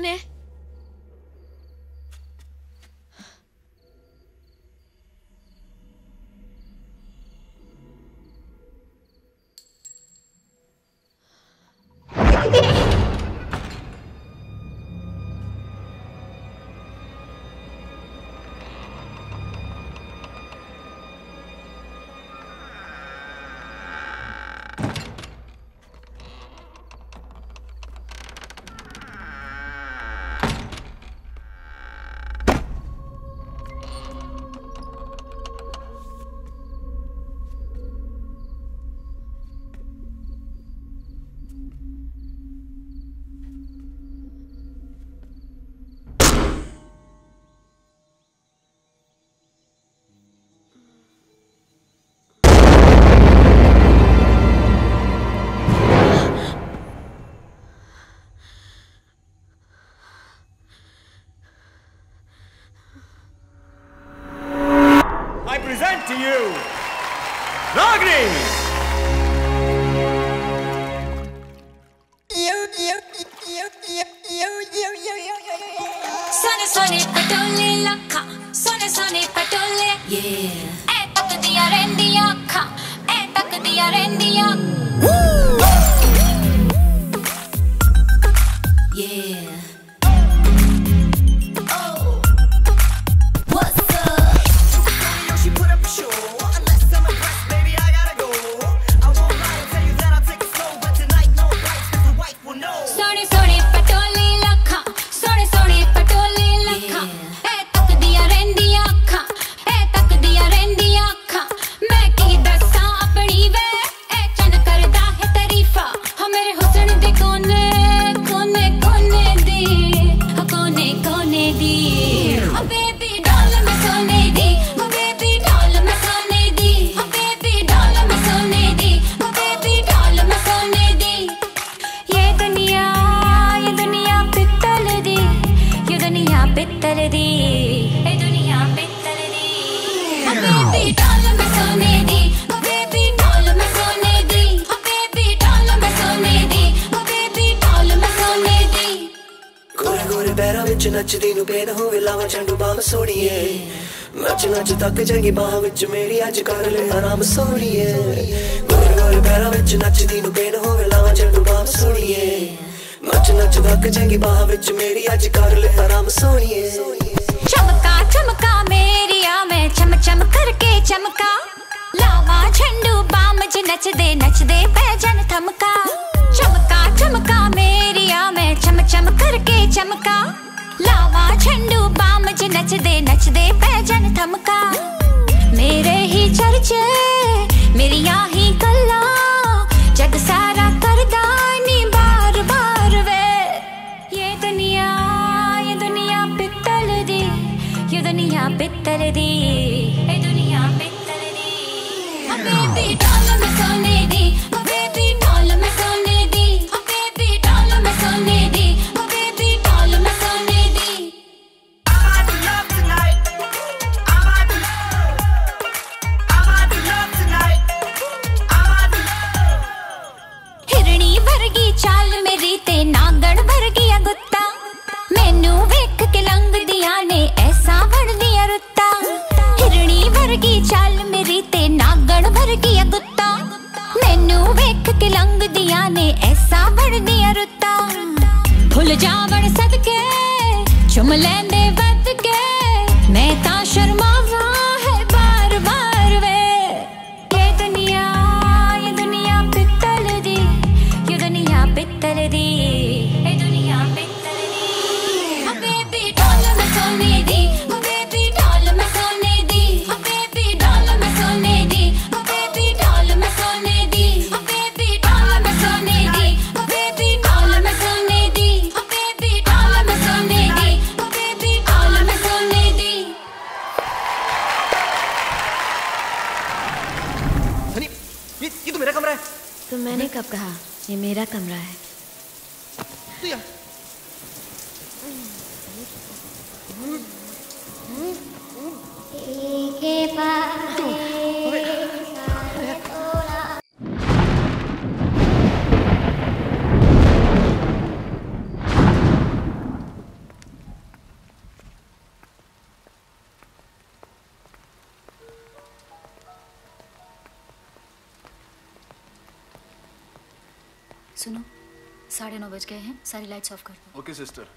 कौन है? To you, Ragni! Sone sone patole lakha, sone sone patole. Yeah. Eh tak diya rendiya kha, eh tak diya rendiya. Woo! Yeah. नचदी नू Ben होवे लावा झंडू balm सोड़िए नच नच तक जाएगी बाह विच मेरी अज कर ले आराम सोड़िए गोरे गोरे पैरां विच नचदी नू बेन होवे लावा झंडू बाम सोड़िए नच नच तक जाएगी बाह विच मेरी अज कर ले आराम सोड़िए चमका चमका मेरी आ मैं चम चम करके चमका लावा झंडू बाम ज नचदे पैजन थमका चमका चमका मेरी आ मैं चम चम करके चमका लावा झंडू बाम ज नचदे पैजन थमका मेरे ही चर्चे मेरिया ही गल्ला जग सारा करदा नी बार बार वे ये दुनिया पित्तल दी ये दुनिया पित्तल दी ये दुनिया पित्तल दी बेबी डॉल मैं सोने दी बेबी डॉल मैं सोने दी बेबी डॉल मैं सोने दी बेबी डॉल मैं सोने चाल मेरी ते नागण वर्गी गुत्ता मैनू वेख के लंघ दिया ने ऐसा बन दिया रुत्ता हिरणी वर्गी चाल मेरी ते नागण वर्गी गुत्ता मैनू वेख के लंघ दिया ने ऐसा बन दिया रुत्ता भुल जावण सदके चुम लैंदे वद के मैं ता शर्मावा है बार बार वे ये दुनिया पित्तल दी ये दुनिया पित्तल दी ये दुनिया पित्तल दी बेबी डॉल मैं सोने दी बेबी डॉल मैं सोने दी बेबी डॉल मैं सोने दी बेबी डॉल मैं सोने दी बेबी डॉल मैं सोने दी बेबी डॉल मैं सोने दी बेबी डॉल मैं सोने दी बेबी डॉल मैं सोने दी सनी ये तो मेरा कमरा है। तो मैंने कब कहा ये मेरा कमरा है? तो यार सुनो, 9:30 बज गए हैं, सारी लाइट्स ऑफ कर दो। Okay sister.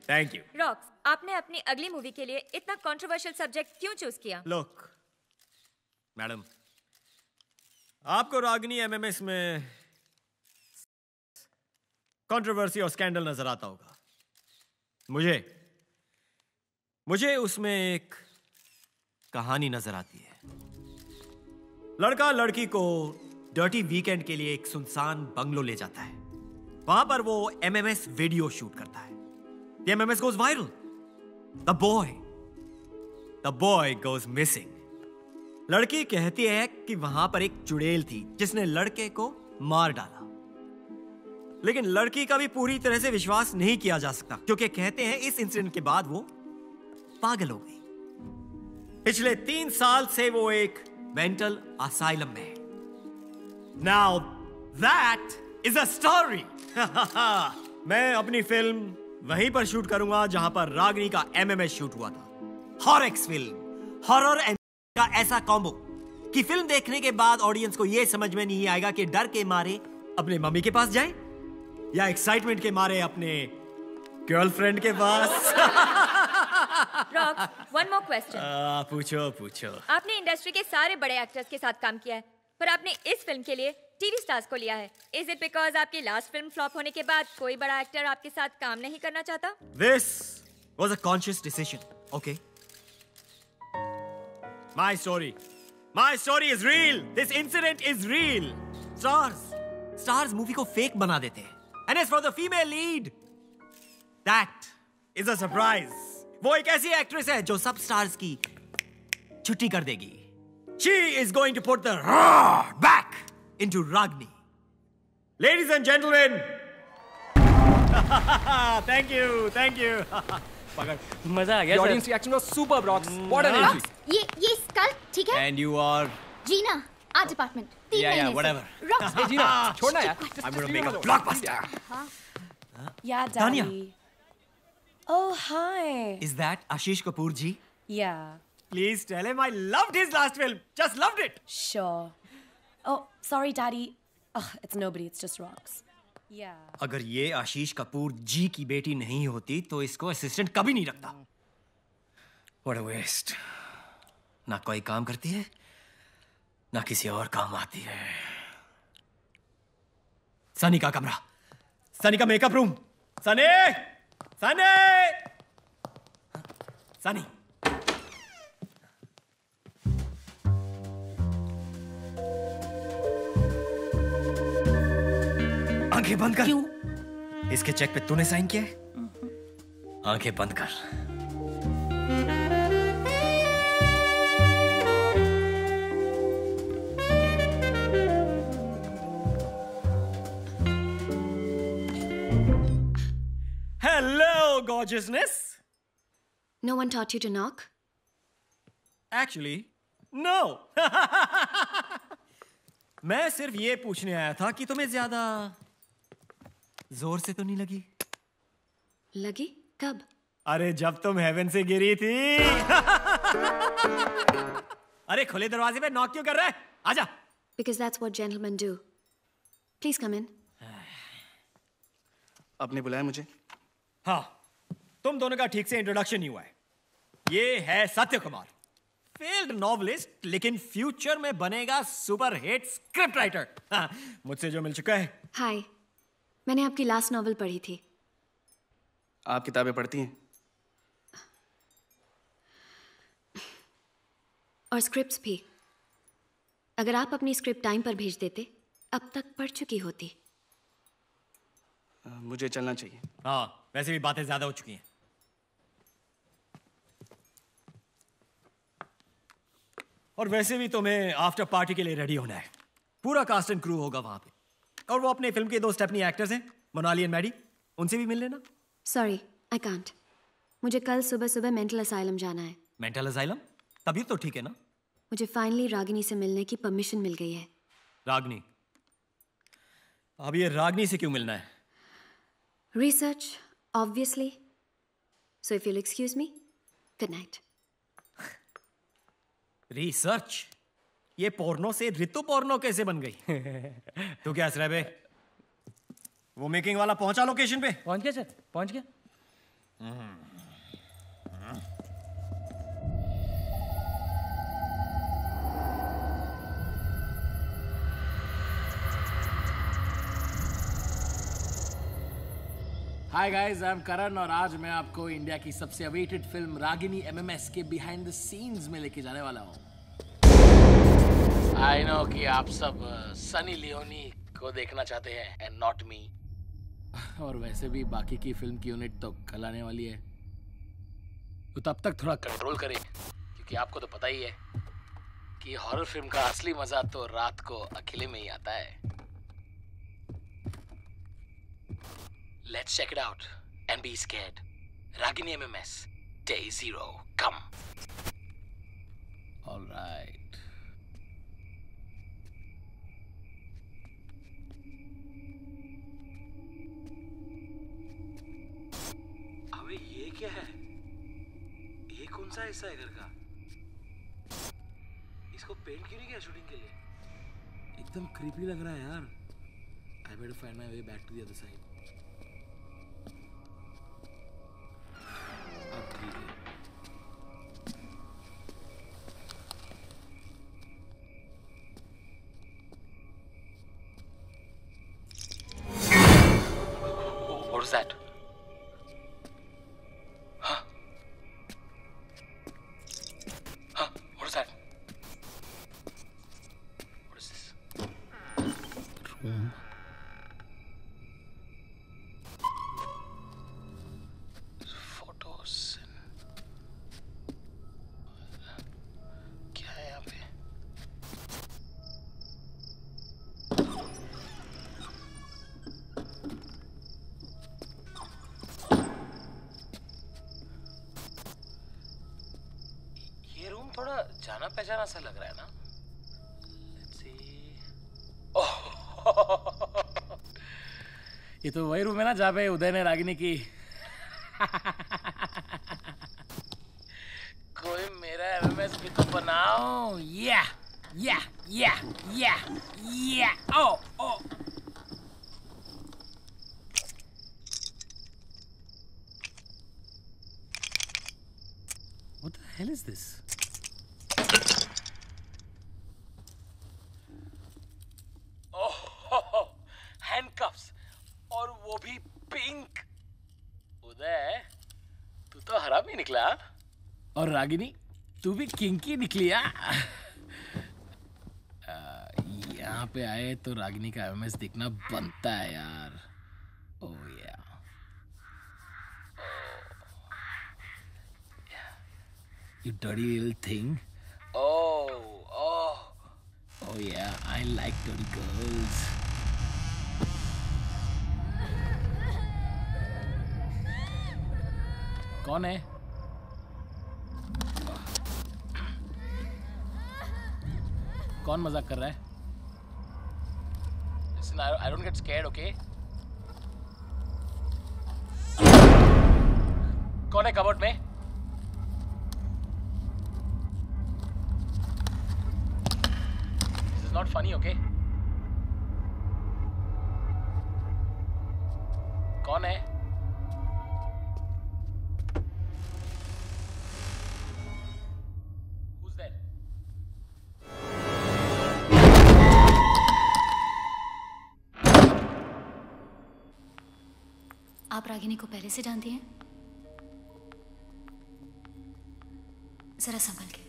Thank you. Rocks, आपने अपनी अगली मूवी के लिए इतना कंट्रोवर्शियल सब्जेक्ट क्यों चूज किया? लुक मैडम, आपको रागिनी एमएमएस में कंट्रोवर्सी और स्कैंडल नजर आता होगा। मुझे उसमें एक कहानी नजर आती है। लड़का लड़की को डर्टी वीकेंड के लिए एक सुनसान बंगलो ले जाता है। वहां पर वो MMS वीडियो शूट करता है। The MMS goes viral. The boy goes missing. लड़की कहती है कि वहां पर एक चुड़ैल थी जिसने लड़के को मार डाला, लेकिन लड़की का भी पूरी तरह से विश्वास नहीं किया जा सकता क्योंकि कहते हैं इस इंसिडेंट के बाद वो पागल हो गई। पिछले 3 साल से वो एक मेंटल असाइलम में है। Now that is a story. मैं अपनी फिल्म वहीं पर शूट करूंगा जहां पर रागिनी का MMS शूट हुआ था। हॉरर फिल्म, हॉरर एंड का ऐसा कॉम्बो कि फिल्म देखने के बाद ऑडियंस को यह समझ में नहीं आएगा कि डर के मारे अपने मम्मी के पास जाए या एक्साइटमेंट के मारे अपने गर्लफ्रेंड के पास। Rock, one more question. पूछो। आपने इंडस्ट्री के सारे बड़े एक्टर्स के साथ काम किया है, पर आपने इस फिल्म के लिए टीवी स्टार्स को लिया है। इज इट बिकॉज आपकी लास्ट फिल्म फ्लॉप होने के बाद कोई बड़ा एक्टर आपके साथ काम नहीं करना चाहता? This was a conscious decision, okay? My story is real. This incident is real. Stars movie को फेक बना देते हैं। And as for the female lead, that is a surprise. वो एक ऐसी एक्ट्रेस है जो सब स्टार्स की छुट्टी कर देगी। She is going to put the roar back into Ragini. Ladies and gentlemen, thank you. पकड़। मजा आ गया। Audience reaction was super rocks. What an energy. ये स्कल ठीक है? And you are जीना, आज अपार्टमेंट 3 महीने से। whatever. रॉक्स। ए जीना, छोड़ना यार। I'm going to make a blockbuster. Yeah, Daddy. Tanya. Oh, hi. Is that Ashish Kapoor ji? Yeah, Please tell him I loved his last film. Just loved it. sure. Oh, sorry, Daddy. Ugh, it's nobody, it's just rocks. Yeah. अगर ये आशीष कपूर जी की बेटी नहीं होती तो इसको assistant कभी नहीं रखता। What a waste. ना कोई काम करती है, ना किसी और काम आती है। सनी का कमरा, सनी का मेकअप रूम। सनी! आंखें बंद कर। क्यों? इसके चेक पे तूने साइन किया है? आंखें बंद कर। Hello, gorgeousness. No one taught you to knock? Actually, no. मैं सिर्फ ये पूछने आया था कि तुम्हें ज्यादा जोर से तो नहीं लगी? लगी? कब? अरे जब तुम हेवन से गिरी थी। अरे खुले दरवाजे पे नॉक क्यों कर रहा है? आजा। Because that's what gentlemen do. Please come in. आपने बुलाया मुझे? हाँ, तुम दोनों का ठीक से इंट्रोडक्शन नहीं हुआ है। ये है सत्य कुमार, फेल्ड नॉवलिस्ट, लेकिन फ्यूचर में बनेगा सुपर हिट स्क्रिप्ट राइटर। हाँ, मुझसे जो मिल चुका है। हाय, मैंने आपकी लास्ट नॉवल पढ़ी थी। आप किताबें पढ़ती हैं? और स्क्रिप्ट्स भी। अगर आप अपनी स्क्रिप्ट टाइम पर भेज देते, अब तक पढ़ चुकी होती। मुझे चलना चाहिए। हाँ, वैसे भी बातें ज्यादा हो चुकी हैं। और वैसे भी तुम्हें आफ्टर पार्टी के लिए रेडी होना है। पूरा कास्ट एंड क्रू होगा वहां पे। और वो अपने फिल्म के 2 स्टेपनी एक्टर्स हैं, मोनाली एंड मैडी, उनसे भी मिल लेना। Sorry, I can't. मुझे कल सुबह मेंटल असाइलम जाना है। Mental asylum? तबीयत तो ठीक है ना? मुझे फाइनली रागिनी से मिलने की परमिशन मिल गई है। रागिनी? अब ये रागिनी से क्यों मिलना है? Research, obviously. So if you'll excuse me, good night. Research? ये पोर्नो से ऋतु पोर्नो कैसे बन गई? तू क्या हंस रहा है बे? वो मेकिंग वाला पहुंचा लोकेशन पे? पहुंच गया सर, पहुंच गया। हाय गाइस, आई एम करण और आज मैं आपको इंडिया की सबसे अवेटेड फिल्म रागिनी MMS के बिहाइंड द सीन्स में लेके जाने वाला हूँ। आई नो कि आप सब सनी लियोनी को देखना चाहते हैं एंड नॉट मी। और वैसे भी बाकी की फिल्म की यूनिट तो कल आने वाली है, तो तब तक थोड़ा कंट्रोल करें, क्योंकि आपको तो पता ही है कि हॉरर फिल्म का असली मजा तो रात को अकेले में ही आता है। Let's check it out and be scared. Ragini MMS, Day 0, come. All right. अबे ये क्या है? ये कौन सा हिस्सा है घर का? इसको पेंट क्यों नहीं किया शूटिंग के लिए? एकदम क्रीपी लग रहा है यार। I better find my way back to the other side. What is that? Huh? Huh? What is that? What is this? Room. Photos. क्या है यहाँ पे? ये रूम थोड़ा जाना पहचाना सा लग रहा है ना? Let's see. ओह, ये तो वही रूम है ना जहाँ पे उदय ने रागिनी की कोई मेरा MMS भी तो बनाओ। या या या या या ओ ओ What the hell is this? Oh, handcuffs, और वो भी पिंक। उदय, तू तो हरामी निकला। और रागिनी, तू भी किंकी निकली। यहाँ पे आए तो रागिनी का MMS दिखना बनता है यार। ओह या, you dirty little thing. Oh yeah, I like dirty girls. कौन है? कौन मजाक कर रहा है? Listen, I don't get scared, okay? कौन है कबर्ड में? This is not funny, okay? कौन है? Who's there? आप रागिनी को पहले से जानती हैं? जरा संभल के।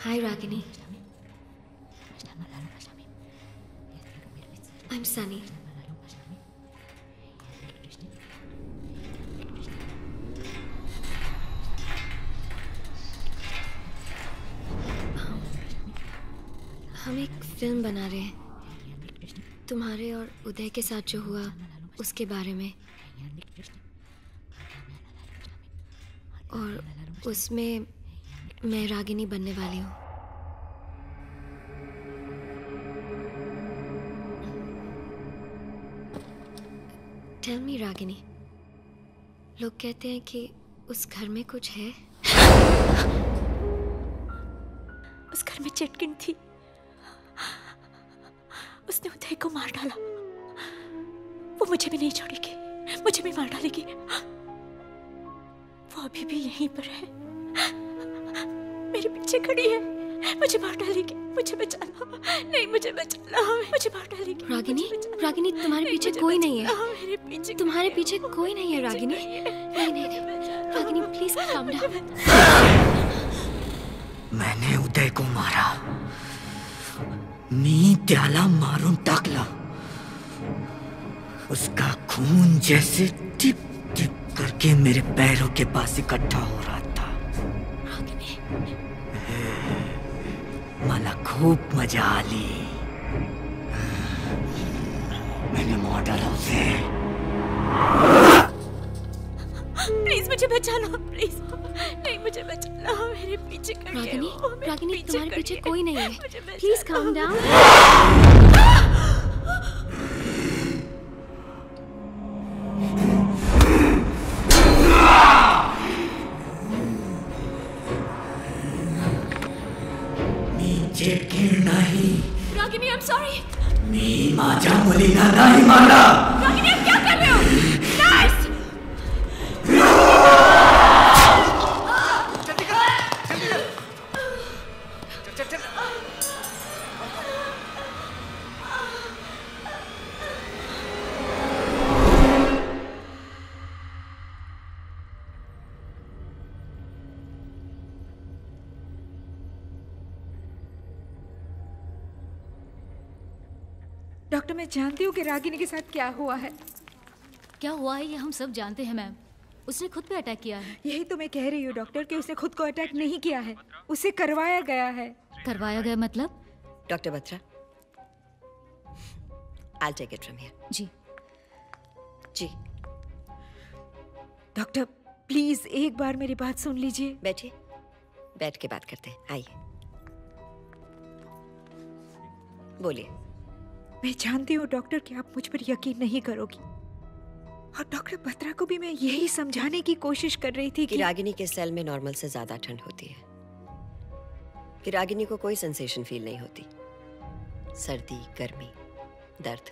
Hi, Ragini. I'm Sunny. हम एक फिल्म बना रहे हैं तुम्हारे और उदय के साथ जो हुआ उसके बारे में, और उसमें मैं रागिनी बनने वाली हूँ। Tell me, Ragini. लोग कहते हैं कि उस घर में कुछ है। उस घर में चिटकिन थी, उसने उदय को मार डाला। वो मुझे भी नहीं छोड़ेगी, मुझे भी मार डालेगी। वो अभी भी यहीं पर है, मेरे पीछे खड़ी है, मुझे मार डालेगी। मुझे बचा लो, नहीं मुझे बचा लो, मुझे मार डालेगी। रागिनी, रागिनी तुम्हारे पीछे कोई नहीं है, तुम्हारे पीछे कोई नहीं है रागिनी। नहीं नहीं नहीं, रागिनी प्लीज काम डाउन। मैंने उदय को मारा, मी त्याला मारून टाकला। उसका खून जैसे टिप टिप करके मेरे पैरों के पास इकट्ठा हो रहा था। मला खूप मजा आली। मैंने मार डाला उसे। प्लीज मुझे बचा लो, प्लीज नहीं मुझे बचा लो, मेरे पीछे करके। रागिनी, रागिनी तुम्हारे पीछे कोई नहीं है, please calm down. Ragini, I'm sorry. मी माझ्या मुलीला नाही मारला। रागिनी, आप क्या कर रहे हो? नर्स! डॉक्टर, मैं जानती हूँ कि रागिनी के साथ क्या हुआ है। क्या हुआ है ये हम सब जानते हैं मैम। उसने खुद पे अटैक किया है। यही तो मैं कह रही हूँ डॉक्टर कि उसने खुद को अटैक नहीं किया है, उसे करवाया गया है। करवाया गया मतलब? Doctor Batra, I'll take it from here. जी जी। डॉक्टर प्लीज एक बार मेरी बात सुन लीजिए। बैठिए, बैठ के बात करते हैं, आइए बोलिए। मैं जानती हूँ डॉक्टर कि आप मुझ पर यकीन नहीं करोगी, और डॉक्टर बत्रा को भी मैं यही समझाने की कोशिश कर रही थी कि रागिनी के सेल में नॉर्मल से ज्यादा ठंड होती है, कि रागिनी को कोई सेंसेशन फील नहीं होती, सर्दी, गर्मी, दर्द।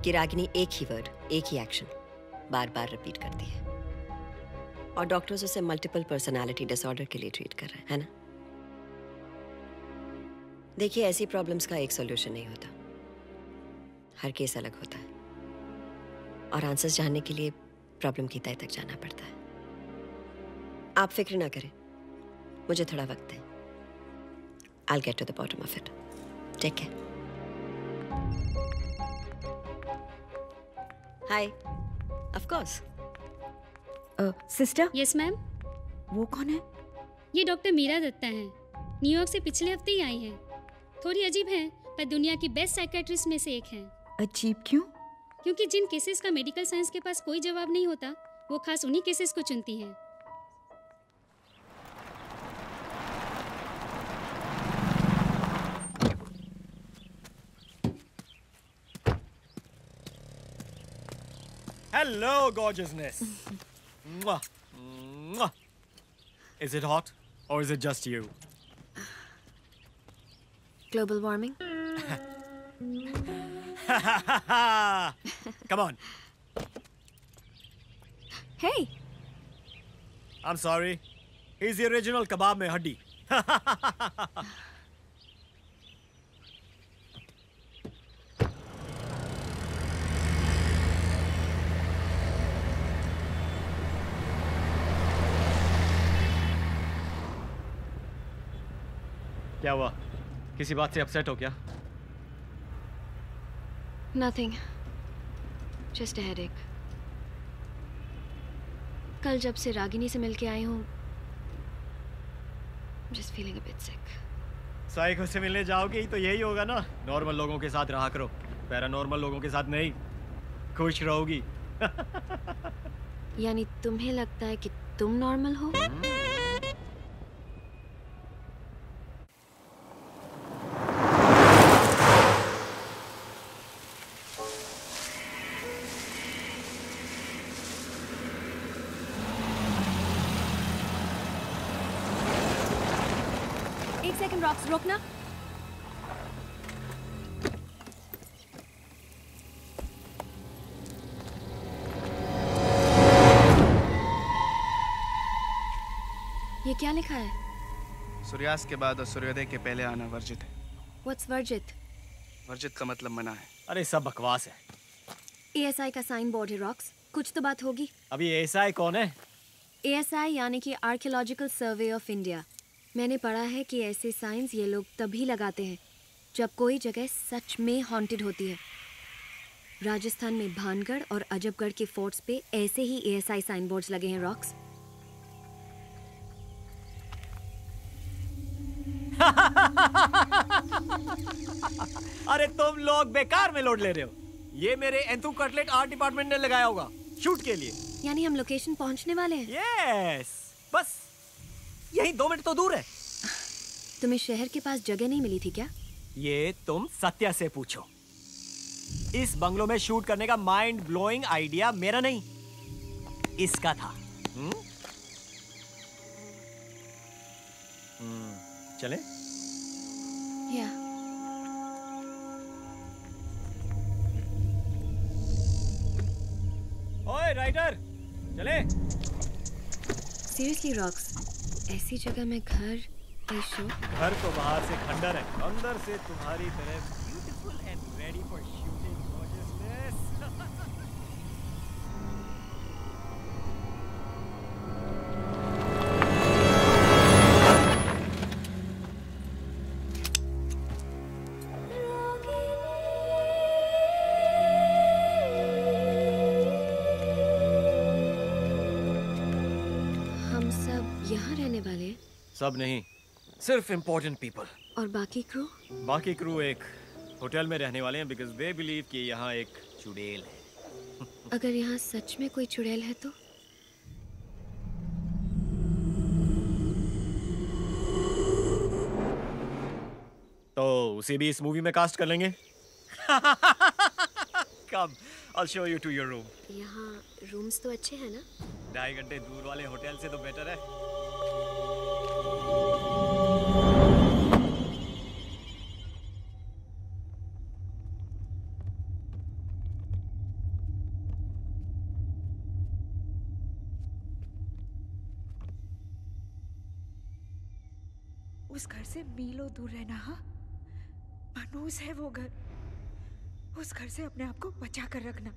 कि रागिनी एक ही वर्ड, एक ही एक्शन बार बार रिपीट करती है, और डॉक्टर्स उसे मल्टीपल पर्सनालिटी डिसऑर्डर के लिए ट्रीट कर रहे हैं, है ना? देखिए, ऐसी प्रॉब्लम्स का एक सॉल्यूशन नहीं होता, हर केस अलग होता है, और आंसर्स जानने के लिए प्रॉब्लम की तह तक जाना पड़ता है। आप फिक्र ना करें, मुझे थोड़ा वक्त दें। I'll get to the bottom of it. Take care. Hi. Of course. Sister. Yes ma'am. वो कौन है? ये डॉक्टर मीरा दत्ता हैं, न्यूयॉर्क से पिछले हफ्ते ही आई हैं। थोड़ी अजीब हैं, पर दुनिया की बेस्ट साइकेट्रिस्ट में से एक हैं। अजीब क्यों? क्योंकि जिन केसेस का मेडिकल साइंस के पास कोई जवाब नहीं होता, वो खास उन्हीं केसेस को चुनती हैं। Hello, gorgeousness. Mwah. Mwah. Is it hot or is it just you? Global warming? Come on. Hey. I'm sorry. He's the original kebab mein haddi. क्या हुआ? किसी बात से अपसेट हो क्या? Nothing. Just a headache. कल जब से रागिनी से मिलके आई हूँ, just feeling a bit sick. Psycho से मिलने जाओगी तो यही होगा ना, नॉर्मल लोगों के साथ रहा करो, पैरानॉर्मल लोगों के साथ नहीं। खुश रहोगी। यानी तुम्हें लगता है कि तुम नॉर्मल हो? सेकंड रॉक्स, रोकना। ये क्या लिखा है? सूर्यास्त के बाद और सूर्योदय के पहले आना वर्जित है। What's वर्जित? वर्जित का मतलब मना है। अरे सब बकवास है। ASI का साइन बोर्ड है रॉक्स, कुछ तो बात होगी। अभी ASI कौन है? ASI यानी कि आर्कियोलॉजिकल सर्वे ऑफ इंडिया। मैंने पढ़ा है कि ऐसे साइंस ये लोग तभी लगाते हैं जब कोई जगह सच में हॉन्टेड होती है। राजस्थान में भानगढ़ और अजबगढ़ के फोर्ट्स पे ऐसे ही ASI साइन बोर्ड्स लगे हैं रॉक्स। अरे तुम लोग बेकार में लोड ले रहे हो। ये मेरे एंथू कटलेट आर्ट डिपार्टमेंट ने लगाया होगा शूट के लिए। यानी हम लोकेशन पहुंचने वाले हैं? यस, बस यही 2 मिनट तो दूर है। तुम्हें शहर के पास जगह नहीं मिली थी क्या? ये तुम सत्या से पूछो। इस बंगलो में शूट करने का माइंड ब्लोइंग आइडिया मेरा नहीं, इसका था। चले? या। ओए राइटर, चले? सीरियसली रॉक्स, ऐसी जगह में घर, शो? घर तो बाहर से खंडर है, अंदर से तुम्हारी तरह beautiful and ready for shooting gorgeousness. सब नहीं, सिर्फ इम्पोर्टेंट पीपल। और बाकी क्रू? बाकी क्रू एक होटल में रहने वाले हैं बिकॉज दे बिलीव कि यहाँ एक चुड़ैल है। अगर यहाँ सच में कोई चुड़ैल है तो उसे भी इस मूवी में कास्ट कर लेंगे। Come, I'll show you to your room. यहाँ रूम्स तो अच्छे हैं ना? 2.5 घंटे दूर वाले होटल से तो बेटर है। उस घर से मीलों दूर रहना। हाँ, मनूस है वो घर। उस घर से अपने आप को बचा कर रखना।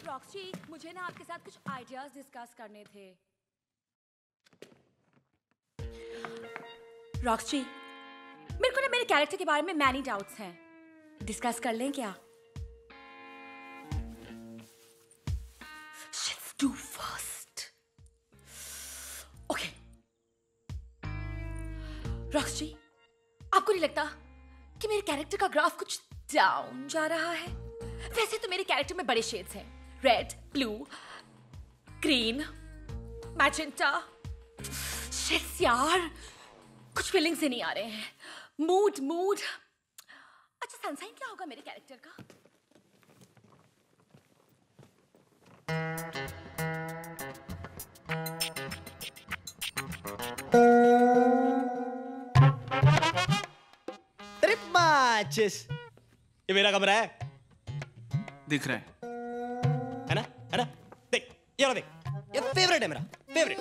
रॉक्सी, मुझे ना आपके साथ कुछ आइडियाज डिस्कस करने थे। रॉक्सी, मेरे को ना मेरे कैरेक्टर के बारे में मैनी डाउट्स हैं। डिस्कस कर लें क्या? Let's do first. Okay. Roxy, आपको नहीं लगता कि मेरे कैरेक्टर का ग्राफ कुछ डाउन जा रहा है? वैसे तो मेरे कैरेक्टर में बड़े शेड्स हैं, red, blue, green, magenta. Shit यार, कुछ फीलिंग्स ही नहीं आ रहे हैं। मूड। अच्छा, सनसाइन क्या होगा मेरे कैरेक्टर का? ये मेरा कमरा है, दिख रहा है ना? देख, ये देख, ये फेवरेट है मेरा, फेवरेट।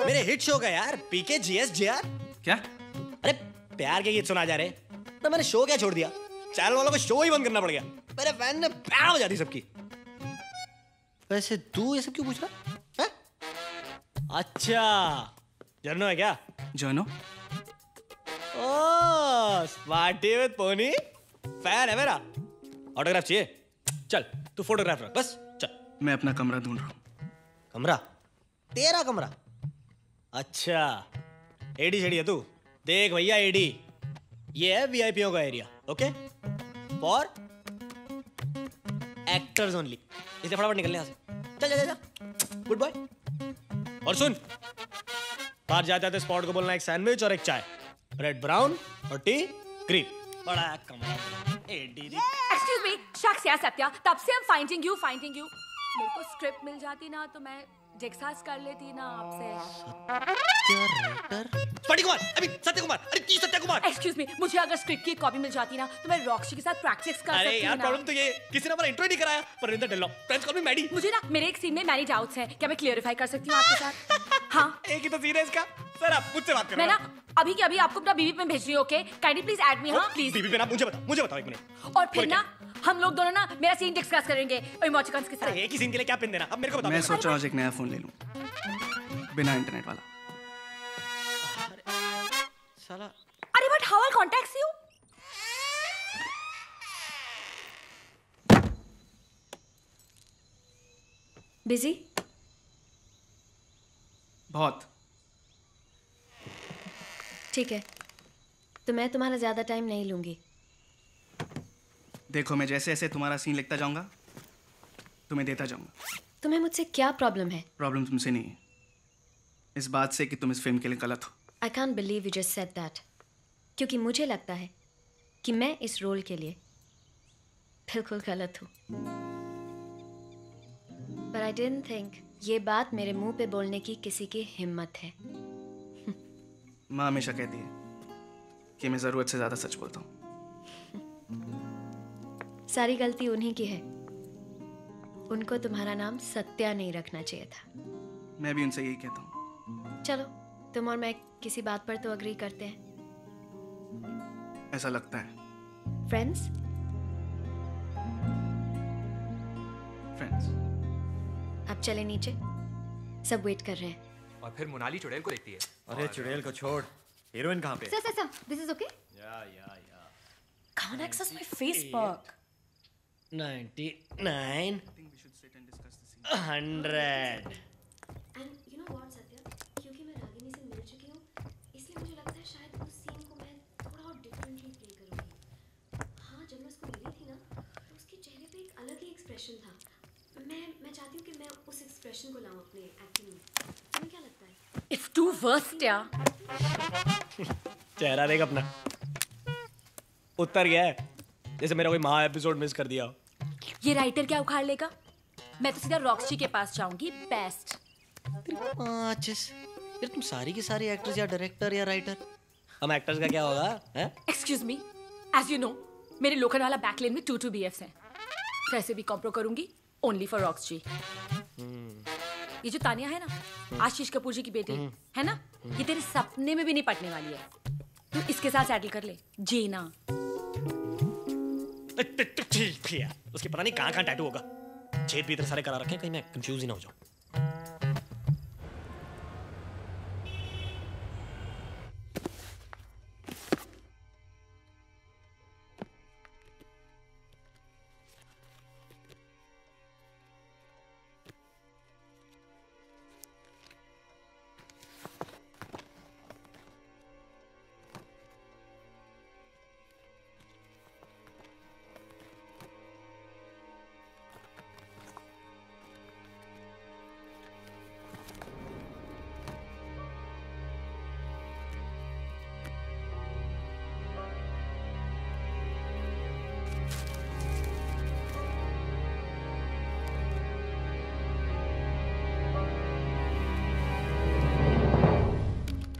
मेरे हिट शो का यार, पीके जीएस जेआर। क्या? अरे प्यार के गीत सुना जा रहे, तो मैंने शो क्या छोड़ दिया? चैनल वालों को शो ही बंद करना पड़ गया। मेरे फैन ने बैंड बजा दी सबकी। वैसे तू ये सब क्यों पूछ रहा है? अच्छा, जर्नो है क्या? Journo? Oh, smarty with pony, fan है मेरा। ऑटोग्राफ चाहिए? चल तू फोटोग्राफ रख बस चल। मैं अपना कमरा ढूंढ रहा हूँ। कमरा? तेरा कमरा? अच्छा एडी शेडी है तू। देख भैया एडी, ये है वीआईपीओ का area, okay, for actors only. इसलिए फटाफट निकलने यहाँ से। चल जा जा, गुड बाय। और सुन, बाहर जाते जाते स्पॉट को बोलना एक सैंडविच और एक चाय, रेड ब्राउन और टी ग्रीन। बड़ा कमरा एडी। एक्सक्यूज मी, शख्स या सत्या, तब से हम फाइंडिंग यू। मेरे को स्क्रिप्ट मिल जाती ना तो मैं डिस्कस कर लेती ना आपसे। सत्य कुमार, अभी सत्य कुमार, अरे की सत्य कुमार? एक्सक्यूज मी, मुझे अगर स्क्रिप्ट की कॉपी मिल जाती ना तो मैं रॉक्सी के साथ प्रैक्टिस कर सकती अरे यार प्रॉब्लम तो ये किसी ने हमारा इंट्रो नहीं कराया। परिंदर डेल्लो, फ्रेंड्स कॉल मी मैडी। मुझे ना मेरे एक सीन में मैनी डाउट्स हैं, क्या मैं क्लियरिफाई कर सकती हूँ आपके साथ? हाँ एक ही तो सीन है इसका। सर आप मुझसे बात करो। मैं ना अभी के अभी आपको अपना बीबी पे भेज रही हूँ, okay? Kindly please add me. हाँ प्लीज। बीबी पे ना मुझे बताओ एक मिनट। और फिर ना हम लोग दोनों ना मेरा सीन डिस्कस करेंगे इमोटिकॉन्स के साथ। एक ही सीन के लिए क्या पिन देना? अब मेरे को बताओ। मैं सोच रहा हूँ एक नया फोन ले लूँ, बिना इंटरनेट वाला। साला अरे but how eye contact you? Busy? बहुत। ठीक है, तो मैं तुम्हारा ज्यादा टाइम नहीं लूंगी। देखो मैं जैसे जैसे तुम्हारा सीन लिखता जाऊंगा तुम्हें देता जाऊंगा। तुम्हें मुझसे क्या प्रॉब्लम है? प्रॉब्लम तुमसे नहीं है, इस बात से कि तुम इस फिल्म के लिए गलत हो। I can't believe you just said that. क्योंकि मुझे लगता है कि मैं इस रोल के लिए बिल्कुल गलत हूँ। But I didn't think ये बात मेरे मुंह पे बोलने की किसी की हिम्मत है। माँ हमेशा कहती है कि मैं जरूरत से ज्यादा सच बोलता हूँ। सारी गलती उन्हीं की है। उनको तुम्हारा नाम सत्या नहीं रखना चाहिए था। मैं भी उनसे यही कहता हूँ। चलो तुम और मैं किसी बात पर तो अग्री करते हैं। ऐसा लगता है। फ्रेंड्स? फ्रेंड्स। अब चले नीचे, सब वेट कर रहे हैं। और फिर मोनाली चुड़ैल को देखती है। अरे चुड़ैल को छोड़, हीरोइन कहाँ पे? Sir, this is okay? या। Can't access my Facebook. 99 100। And you know what Satya, क्योंकि मैं रागिनी से मिल चुकी हूँ, इसलिए मुझे लगता है शायद उस सीन को मैं थोड़ा और डिफरेंटली प्ले करूँगी। हाँ, जब मैं उसको मिली थी ना, तो उसके चेहरे पे एक अलग ही एक्सप्रेशन था। मैं चाहती हूँ कि मैं उस एक्सप्रेशन को लाऊं अपने एक्टिंग में। तुम्हें क्या लगता है? It's too worst यार। चेहरा देख अपना, उत्तर गया है जैसे मेरा कोई महा एपिसोड मिस कर दिया। ये राइटर क्या उखाड़ लेगा? मैं तो सीधा रॉक्सी के पास जाऊंगी। बेस्ट। फिर तुम सारी की सारी एक्टर्स या डायरेक्टर या राइटर, हम एक्टर्स का क्या होगा? Excuse me, as you know मेरे लोखंडवाला बैकलेन में 2 BFs हैं। वैसे भी कॉम्प्रो करूंगी ओनली फॉर रॉक्सी। ये जो तानिया है ना, आशीष कपूर जी की बेटी है ना, ये तेरे सपने में भी नहीं पटने वाली है। तू इसके साथ सेटल कर ले, जीना। उसके पता नहीं कहाँ टैटू होगा, छेद भी इतने सारे करा रखे हैं, कहीं मैं कंफ्यूज ही ना हो जाऊं।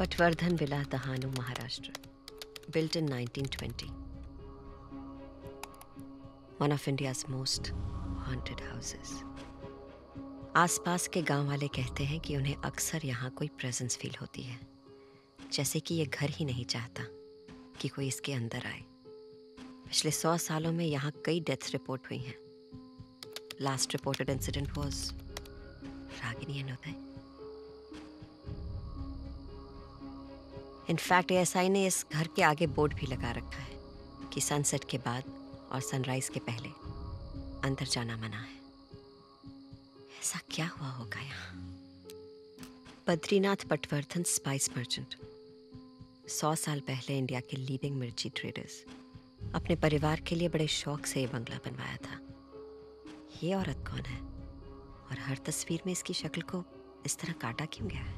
Patwardhan villa Dahanu, Maharashtra, built in 1920. One of India's most haunted houses. आसपास के गांव वाले कहते हैं कि उन्हें अक्सर यहाँ कोई प्रेजेंस फील होती है, जैसे कि ये घर ही नहीं चाहता कि कोई इसके अंदर आए। पिछले 100 सालों में यहाँ कई डेथ्स रिपोर्ट हुई हैं। Last reported incident was Ragini and Uday. In fact ASI ने इस घर के आगे बोर्ड भी लगा रखा है कि सनसेट के बाद और सनराइज के पहले अंदर जाना मना है। ऐसा क्या हुआ होगा यहाँ? बद्रीनाथ पटवर्धन स्पाइस मर्चेंट, 100 साल पहले इंडिया के लीडिंग मिर्ची ट्रेडर्स, अपने परिवार के लिए बड़े शौक से ये बंगला बनवाया था। ये औरत कौन है और हर तस्वीर में इसकी शक्ल को इस तरह काटा क्यों गया है?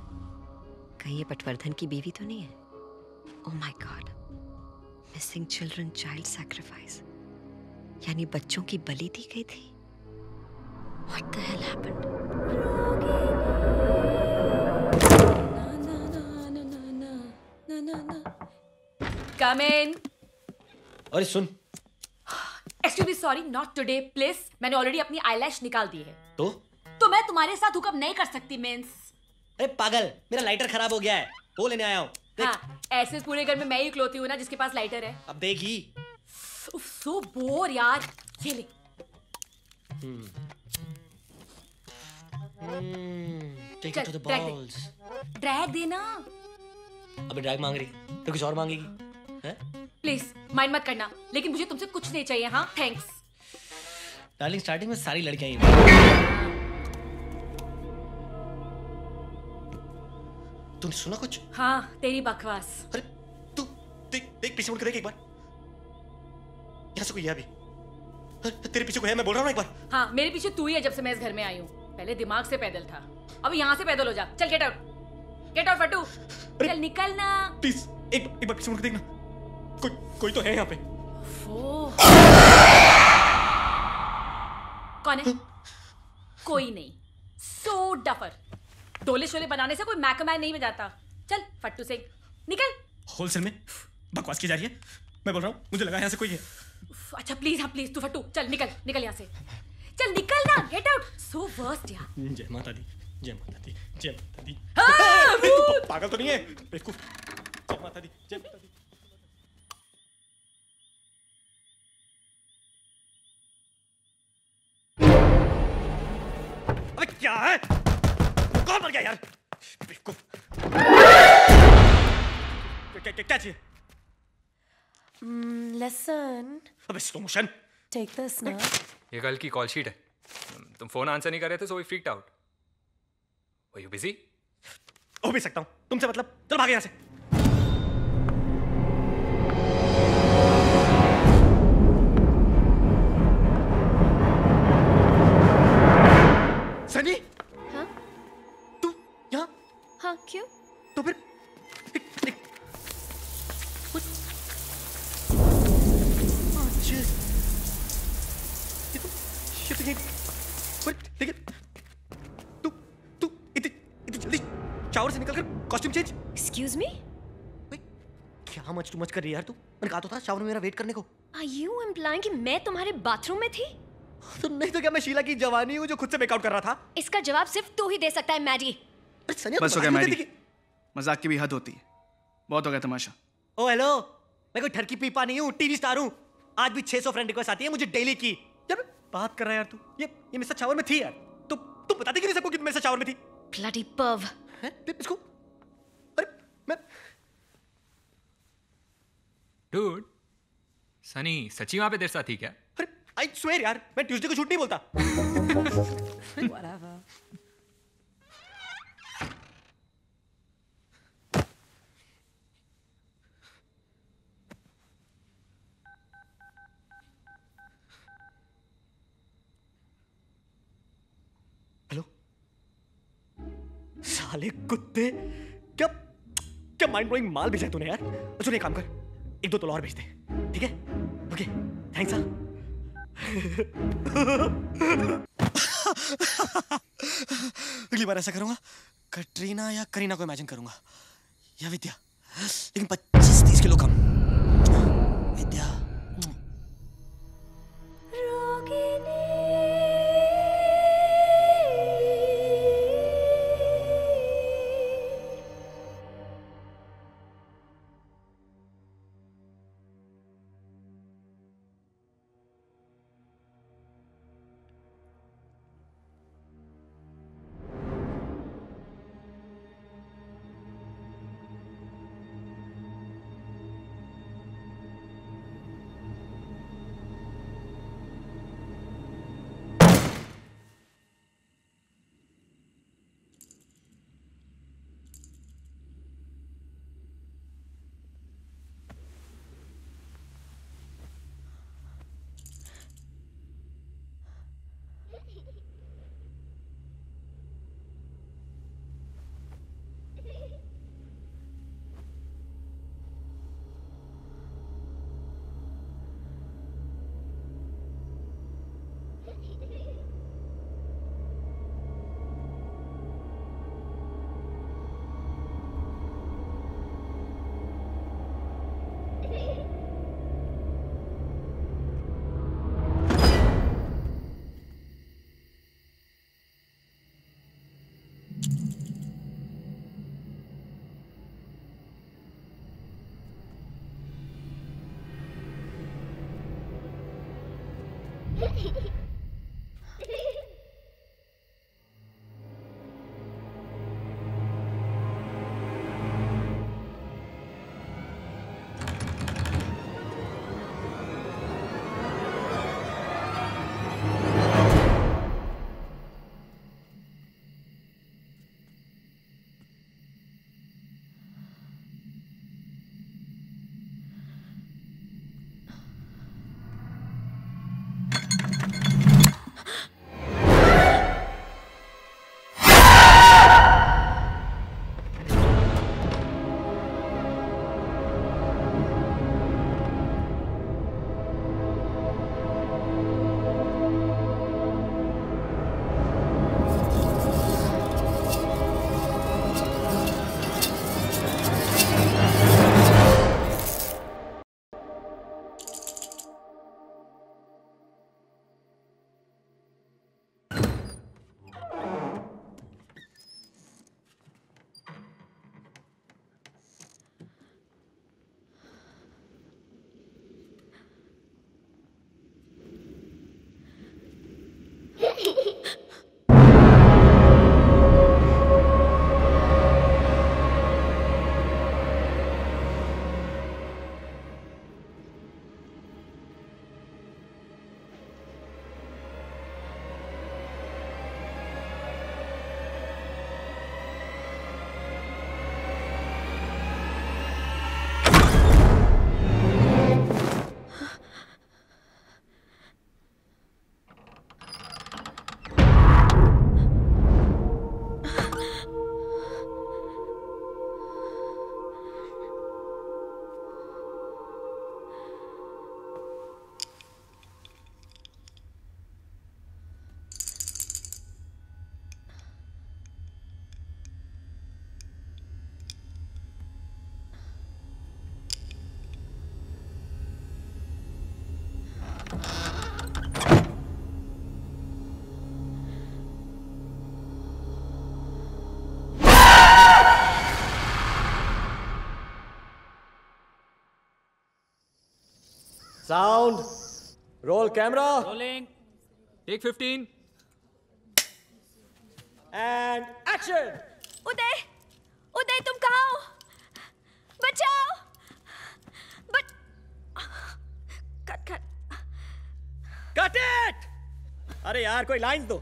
कहीं ये पटवर्धन की बीवी तो नहीं है? Oh my God, missing children child sacrifice, यानी बच्चों की बलि दी गई थी। What the hell happened? Come in. अरे सुन, Excuse me, sorry, not today, please. मैंने ऑलरेडी अपनी आईलैश निकाल दी है। तो मैं तुम्हारे साथ हुकअप नहीं कर सकती मीन्स। अरे पागल, मेरा लाइटर खराब हो गया है, वो लेने आया हूँ। हाँ, ऐसे पूरे घर में मैं ही इकलौती हूँ ना जिसके पास लाइटर है। अब देखी। सो बोर यार, ये ले। Take it to the balls. Drag देना। अबे ड्रैग मांग रही, तो कुछ और मांगेगी? हैं? प्लीज माइंड मत करना, लेकिन मुझे तुमसे कुछ नहीं चाहिए। हाँ, थैंक्स। डार्लिंग, स्टार्टिंग में सारी लड़कियां ही। तूने सुना कुछ? हाँ, तेरी बकवास। अरे तू देख पीछे मुड़ के देख एक बार। यहाँ से कोई है अभी? तेरे पीछे कोई है, मैं बोल रहा हूँ एक बार। हाँ, मेरे पीछे तू ही है जब से मैं इस घर में आई हूँ। पहले दिमाग से पैदल था, अब यहाँ से पैदल हो जा। चल गेट आउट फट्टू, चल निकल ना। प्लीज एक बार पीछे मुड़ के देखना, कोई तो है यहाँ पे। कौन है? कोई नहीं। सो डफर, डोले शोले बनाने से कोई मैकमैन नहीं बजाता। चल फट्टू से निकल। होलसेल में बकवास की जा रही है, मैं बोल रहा हूँ, मुझे लगा यहाँ से कोई है। अच्छा प्लीज, हाँ प्लीज, तू फट्टू चल निकल यहाँ से। चल निकल ना, गेट आउट। सो वर्स्ट यार। जय माता दी, जय माता दी, जय माता दी। तू पागल तो नहीं है बेवकूफ? जय माता दी, जय माता दी। अबे क्या है? कौन मर गया यार? बेवकूफ। क्या चाहिए? Listen. अबे slow motion. Take this now. ये कल की कॉल शीट है। तुम फोन आंसर नहीं कर रहे थे, so we freaked out. Were you busy? हो भी सकता हूँ, तुमसे मतलब। चल भागे यहाँ से। सनी? हाँ? तू यहाँ? हाँ, क्यों? तो फिर तू इतनी जल्दी शावर से निकलकर कॉस्ट्यूम चेंज? Excuse me? क्या मच कर रही है यार तू? मैंने कहा तो था शावर में मेरा वेट करने को। Are you implying कि मैं तुम्हारे बाथरूम में थी? तो नहीं तो क्या मैं शीला की जवानी हूँ जो खुद से मेकआउट कर रहा था? इसका जवाब सिर्फ तू ही दे सकता है मैडी। बस हो गया मैडी, मजाक की भी हद होती है। बहुत हो गया तमाशा। ओ हेलो, मैं कोई ठरकी पीपा नहीं हूँ, टीवी स्टार हूँ। आज भी 600 फ्रेंड रिक्वेस्ट आती है मुझे डेली की। यार बात कर रहा है यार तू। ये मेरे साथ शावर में थी यार। तू बताती क्यों नहीं सबको कि मेरे साथ शावर में थी? Bloody perv। हैं? इसको अरे मैं डूड, सनी सच्ची वहां पे तेरे साथ थी क्या? अरे आई स्वेयर यार, मैं ट्यूसडे को झूठ नहीं बोलता। Whatever. साले कुत्ते, क्या माइंड ब्लोइंग माल भेजा तूने यार। सुन एक काम कर, 1-2 तोला और भेज दे, ठीक है? Okay thanks. अगली बार ऐसा करूंगा, कटरीना या करीना को इमेजिन करूंगा, या विद्या, लेकिन 25-30 kilo come. Vidya Sound. Roll camera. Rolling. Take 15. And action. उदय, उदय तुम कहाँ हो? बचाओ! Cut cut. Cut it! अरे यार कोई लाइंस दो.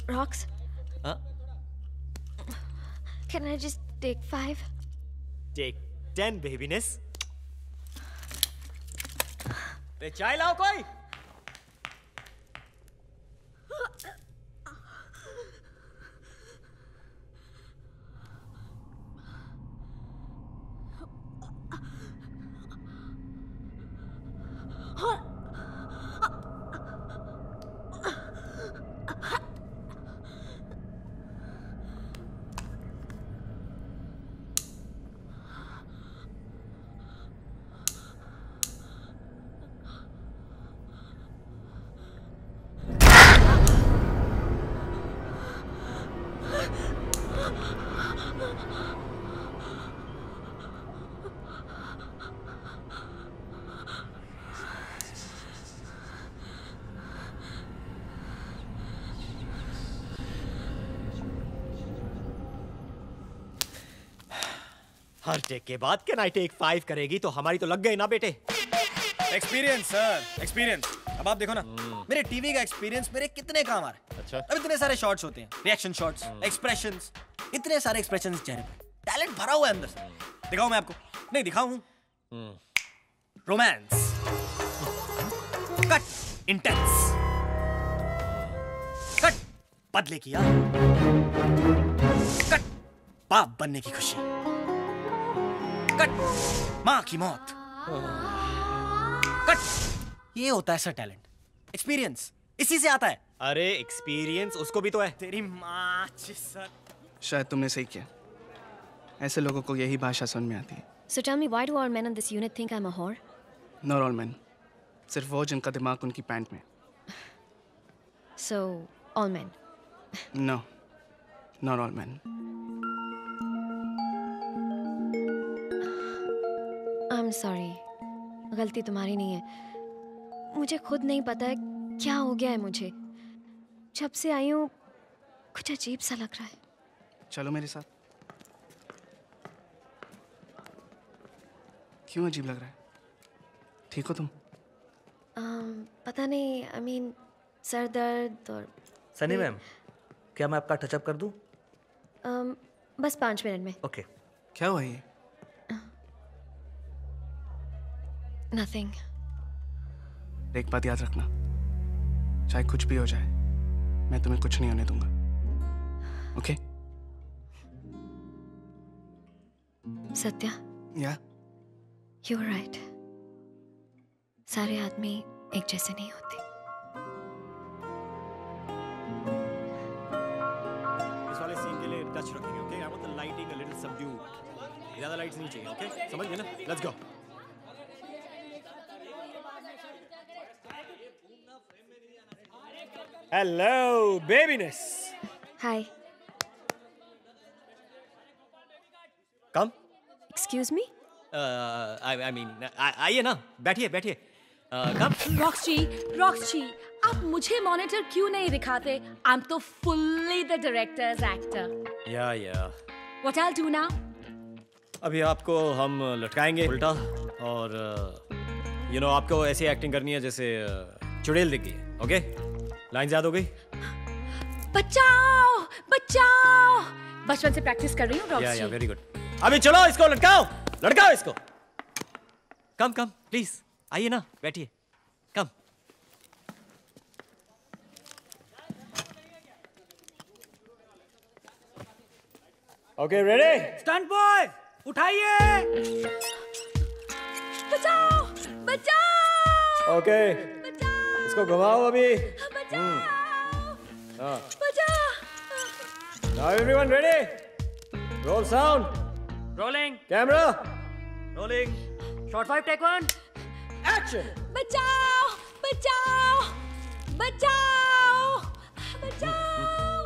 Rocks? Huh? Can I just take 5? Take 10, babyness. रे चाय लाओ कोई. हर टेक के बाद कैन आई टेक 5 करेगी तो हमारी तो लग गई ना बेटे. Experience sir, experience. अब आप देखो ना, मेरे टीवी का एक्सपीरियंस मेरे कितने काम आ रहा है. अच्छा. अब इतने सारे शॉट्स होते हैं, रिएक्शन शॉट्स, एक्सप्रेशंस, इतने सारे एक्सप्रेशंस चेहरे पे. टैलेंट भरा हुआ है अंदर से. दिखाऊं मैं आपको? नहीं दिखाऊं. रोमांस, कट, इंटेंस, कट, बदले की याद, कट, बाप बनने की खुशी, कट, माँ की मौत, कट. ये होता है सर टैलेंट. एक्सपीरियंस इसी से आता है. अरे एक्सपीरियंस उसको भी तो है. तेरी माँ सर. शायद तुमने सही किया. ऐसे लोगों को यही भाषा समझ में आती है. So tell me, why do all men in this unit think I'm a whore? Not all men. सिर्फ वो जिनका दिमाग उनकी पैंट में. So all men. No, not all men. I'm sorry. गलती तुम्हारी नहीं है। मुझे खुद नहीं पता है क्या हो गया है मुझे। जब से आई हूँ कुछ अजीब सा लग रहा है। चलो मेरे साथ। क्यों अजीब लग रहा है? ठीक हो तुम? पता नहीं, आई मीन सर दर्द और सनी मैम, क्या मैं आपका टचअप कर दूं? बस 5 मिनट में। ओके। क्या हुआ ये? नथिंग। एक बात याद रखना, चाहे कुछ भी हो जाए मैं तुम्हें कुछ नहीं होने दूंगा। Okay? Satya, yeah? You are right. सारे आदमी एक जैसे नहीं होते। इस वाले सीन के लिए टच रखेंगे, okay? I want the lighting a little subdued. ज्यादा लाइट्स नहीं चाहिए, ओके? समझ गए ना? Let's go. Hello babiness. Hi. Come. Excuse me? I mean आइए ना, बैठिए बैठिए। कम। रॉक्स जी, आप मुझे मॉनिटर क्यों नहीं दिखाते? आई एम तो फुल्ली द डायरेक्टर्स एक्टर। या व्हाट आई डू नाउ? अभी आपको हम लटकाएंगे उल्टा और यू नो आपको ऐसी एक्टिंग करनी है जैसे चुड़ैल दिख गई है, ओके? लाइन याद हो गई? बचाओ बचाओ। बचपन से प्रैक्टिस कर रही हूँ रॉक्स जी। Very good. अभी चलो इसको लटकाओ, लटकाओ इसको। कम कम प्लीज, आइए ना, बैठिए। Come. Okay ready? Stunt boy उठाइए। बचाओ बचाओ। ओके इसको घुमाओ अभी। Now everyone ready? Roll sound. Rolling. Camera. Rolling. Shot 5 take 1. Action. बचाओ बचाओ बचाओ बचाओ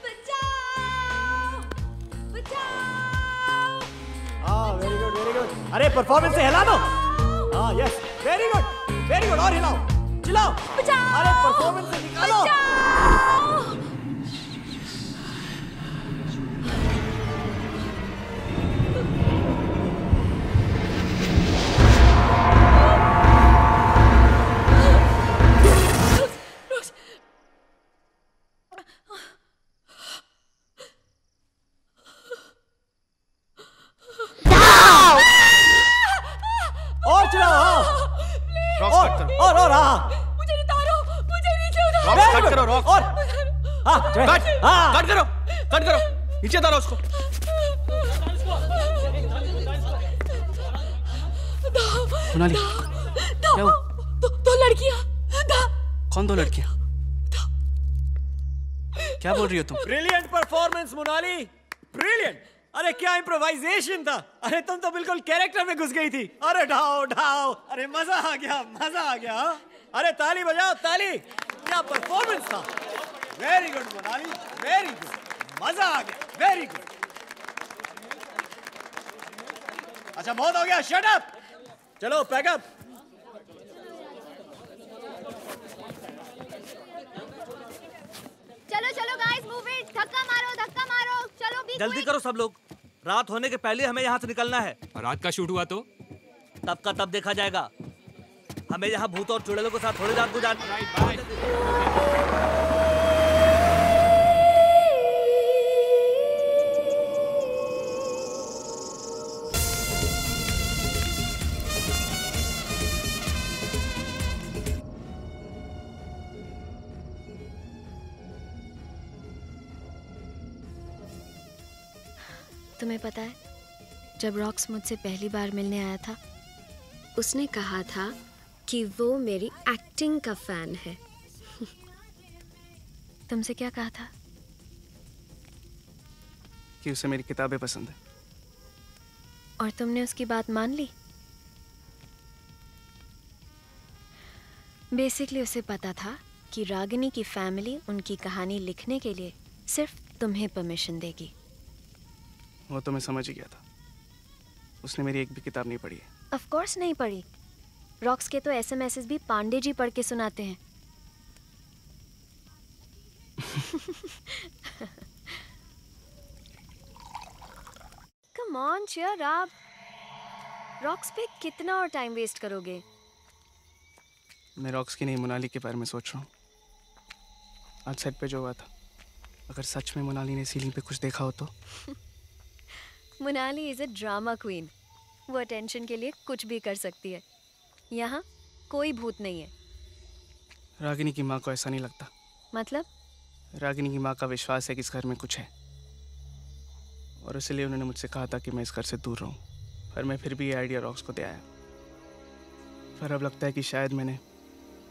बचाओ बचाओ। Very good very good. अरे परफॉर्मेंस से हिला दो। यस वेरी गुड और हिलाओ, चिल्लाओ। अरे परफॉर्मेंस से निकालो। और चलाओ। और मुझे उतारो, मुझे नीचे उतारो। कट करो रॉक। और कट करो नीचे उतारो उसको। मोनाली, क्या हुआ? दो लड़कियां। कौन दो लड़कियां? क्या बोल रही हो तुम? Brilliant performance Monali, brilliant. अरे क्या इम्प्रोवाइजेशन था। अरे तुम तो बिल्कुल कैरेक्टर में घुस गई थी। अरे ढाओ ढाओ, अरे मजा आ गया, मजा आ गया। अरे ताली बजाओ ताली, क्या परफॉर्मेंस था। Very good Monali, very good, मजा आ गया, वेरी गुड। अच्छा बहुत हो गया, शट अप। चलो पैकअप। चलो चलो गाइस, मूव इट। धक्का मारो धक्का मारो, चलो भी। जल्दी करो सब लोग, रात होने के पहले हमें यहाँ से निकलना है। रात का शूट हुआ तो तब का तब देखा जाएगा। हमें यहाँ भूत और चुड़ैलों के साथ थोड़ी रात गुजारनी। तुम्हें पता है, जब रॉक्स मुझसे पहली बार मिलने आया था, उसने कहा था कि वो मेरी एक्टिंग का फैन है। तुमसे क्या कहा था? कि उसे मेरी किताबें पसंद है। और तुमने उसकी बात मान ली? बेसिकली उसे पता था कि रागिनी की फैमिली उनकी कहानी लिखने के लिए सिर्फ तुम्हें परमिशन देगी। वो तो मैं समझ ही गया था। उसने मेरी एक भी किताब नहीं पढ़ी है। ऑफ कोर्स नहीं पढ़ी, रॉक्स के तो एसएमएसेस भी पांडे जी पढ़ के सुनाते हैं। Come on cheer up. Rocks पे कितना और टाइम वेस्ट करोगे? मैं रॉक्स की नहीं, मोनाली के बारे में सोच रहा हूँ। आज सेट पे जो हुआ था, अगर सच में मोनाली ने सीलिंग पे कुछ देखा हो तो। Monali is a drama queen. वो अटेंशन के लिए कुछ भी कर सकती है। यहाँ कोई भूत नहीं है। रागिनी की माँ को ऐसा नहीं लगता। मतलब? रागिनी की माँ का विश्वास है कि इस घर में कुछ है, और इसलिए उन्होंने मुझसे कहा था कि मैं इस घर से दूर रहूं। पर मैं फिर भी ये आइडिया रॉक्स को दे आया। पर अब लगता है कि शायद मैंने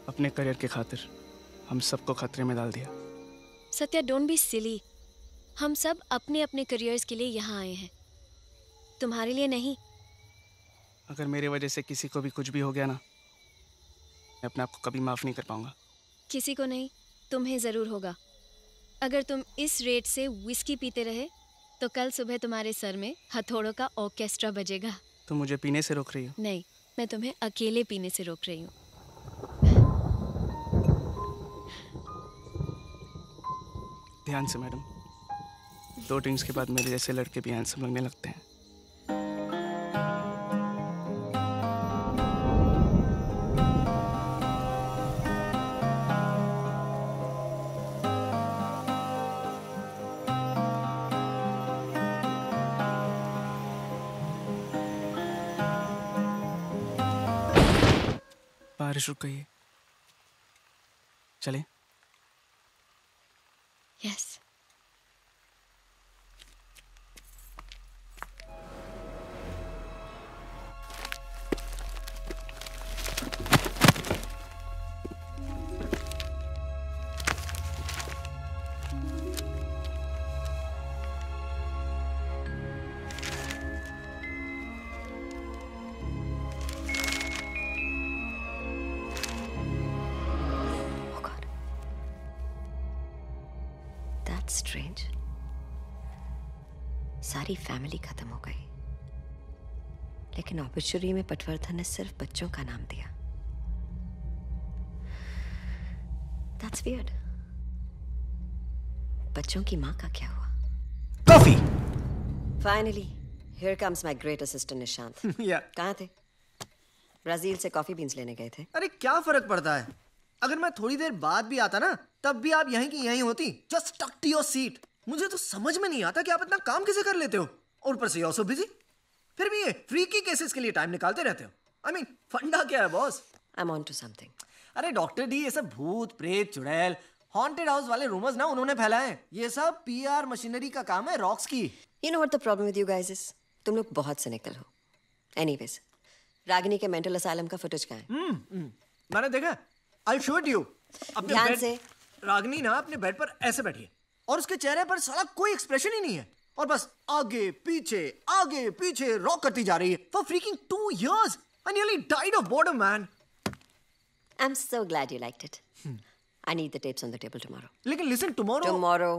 अपने करियर के खातिर हम सबको खतरे में डाल दिया। Satya, don't be silly. हम सब अपने अपने करियर्स के लिए यहाँ आए हैं, तुम्हारे लिए नहीं। अगर मेरे वजह से किसी को भी कुछ भी हो गया ना, मैं अपने आप को कभी माफ नहीं कर पाऊंगा। किसी को नहीं, तुम्हें जरूर होगा। अगर तुम इस रेट से विस्की पीते रहे तो कल सुबह तुम्हारे सर में हथौड़ों का ऑर्केस्ट्रा बजेगा। तुम मुझे पीने से रोक रही हो? नहीं, मैं तुम्हें अकेले पीने से रोक रही हूँ। ध्यान से मैडम, 2 ड्रिंक्स के बाद मेरे जैसे लड़के भी हैंडसम लगने लगते हैं। बारिश रुक गई है, चलें? यस। स्ट्रेंज। सारी फैमिली खत्म हो गई, लेकिन ऑब्ituary में पटवर्धन ने सिर्फ बच्चों का नाम दिया। That's weird। बच्चों की माँ का क्या हुआ? Coffee. Finally, here comes my great assistant Nishant. कहाँ थे? ब्राजील से कॉफी बीन्स लेने गए थे। अरे क्या फर्क पड़ता है? अगर मैं थोड़ी देर बाद भी आता ना, तब भी आप यहीं की यहीं होती। Just stuck to your seat. मुझे तो समझ में नहीं आता कि आप इतना काम कैसे कर लेते हो, और ऊपर से ऑल्सो बिजी। फिर भी ये फ्रीकी केसेस के लिए टाइम निकालते रहते हो। आई मीन, फंडा क्या है boss? I am on to something. अरे डॉक्टर डी, ये सब भूत प्रेत चुड़ैल हॉन्टेड हाउस वाले रूमर्स ना उन्होंने फैलाए हैं। ये सब पीआर मशीनरी का काम है रॉक्स की। You know what the problem with you guys is, तुम लोग बहुत सिनिकल हो। एनीवेज, रागिनी के मेंटल असाइलम का फुटेज कहाँ है? मैंने देखा। I'll show it you। ध्यान से। रागिनी ना अपने बेड पर ऐसे बैठी है, और उसके चेहरे पर साला कोई एक्सप्रेशन ही नहीं है, और बस आगे पीछे रॉक करती जा रही है for freaking 2 years। I nearly died of boredom, man। I'm so glad you liked it। I need the tapes on the table tomorrow। लेकिन listen, tomorrow।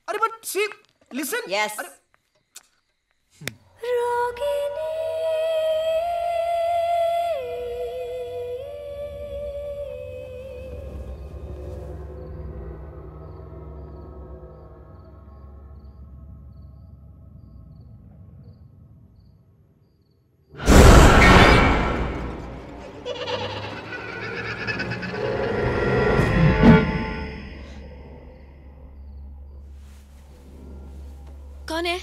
अरे but see, listen। Yes। कौन है?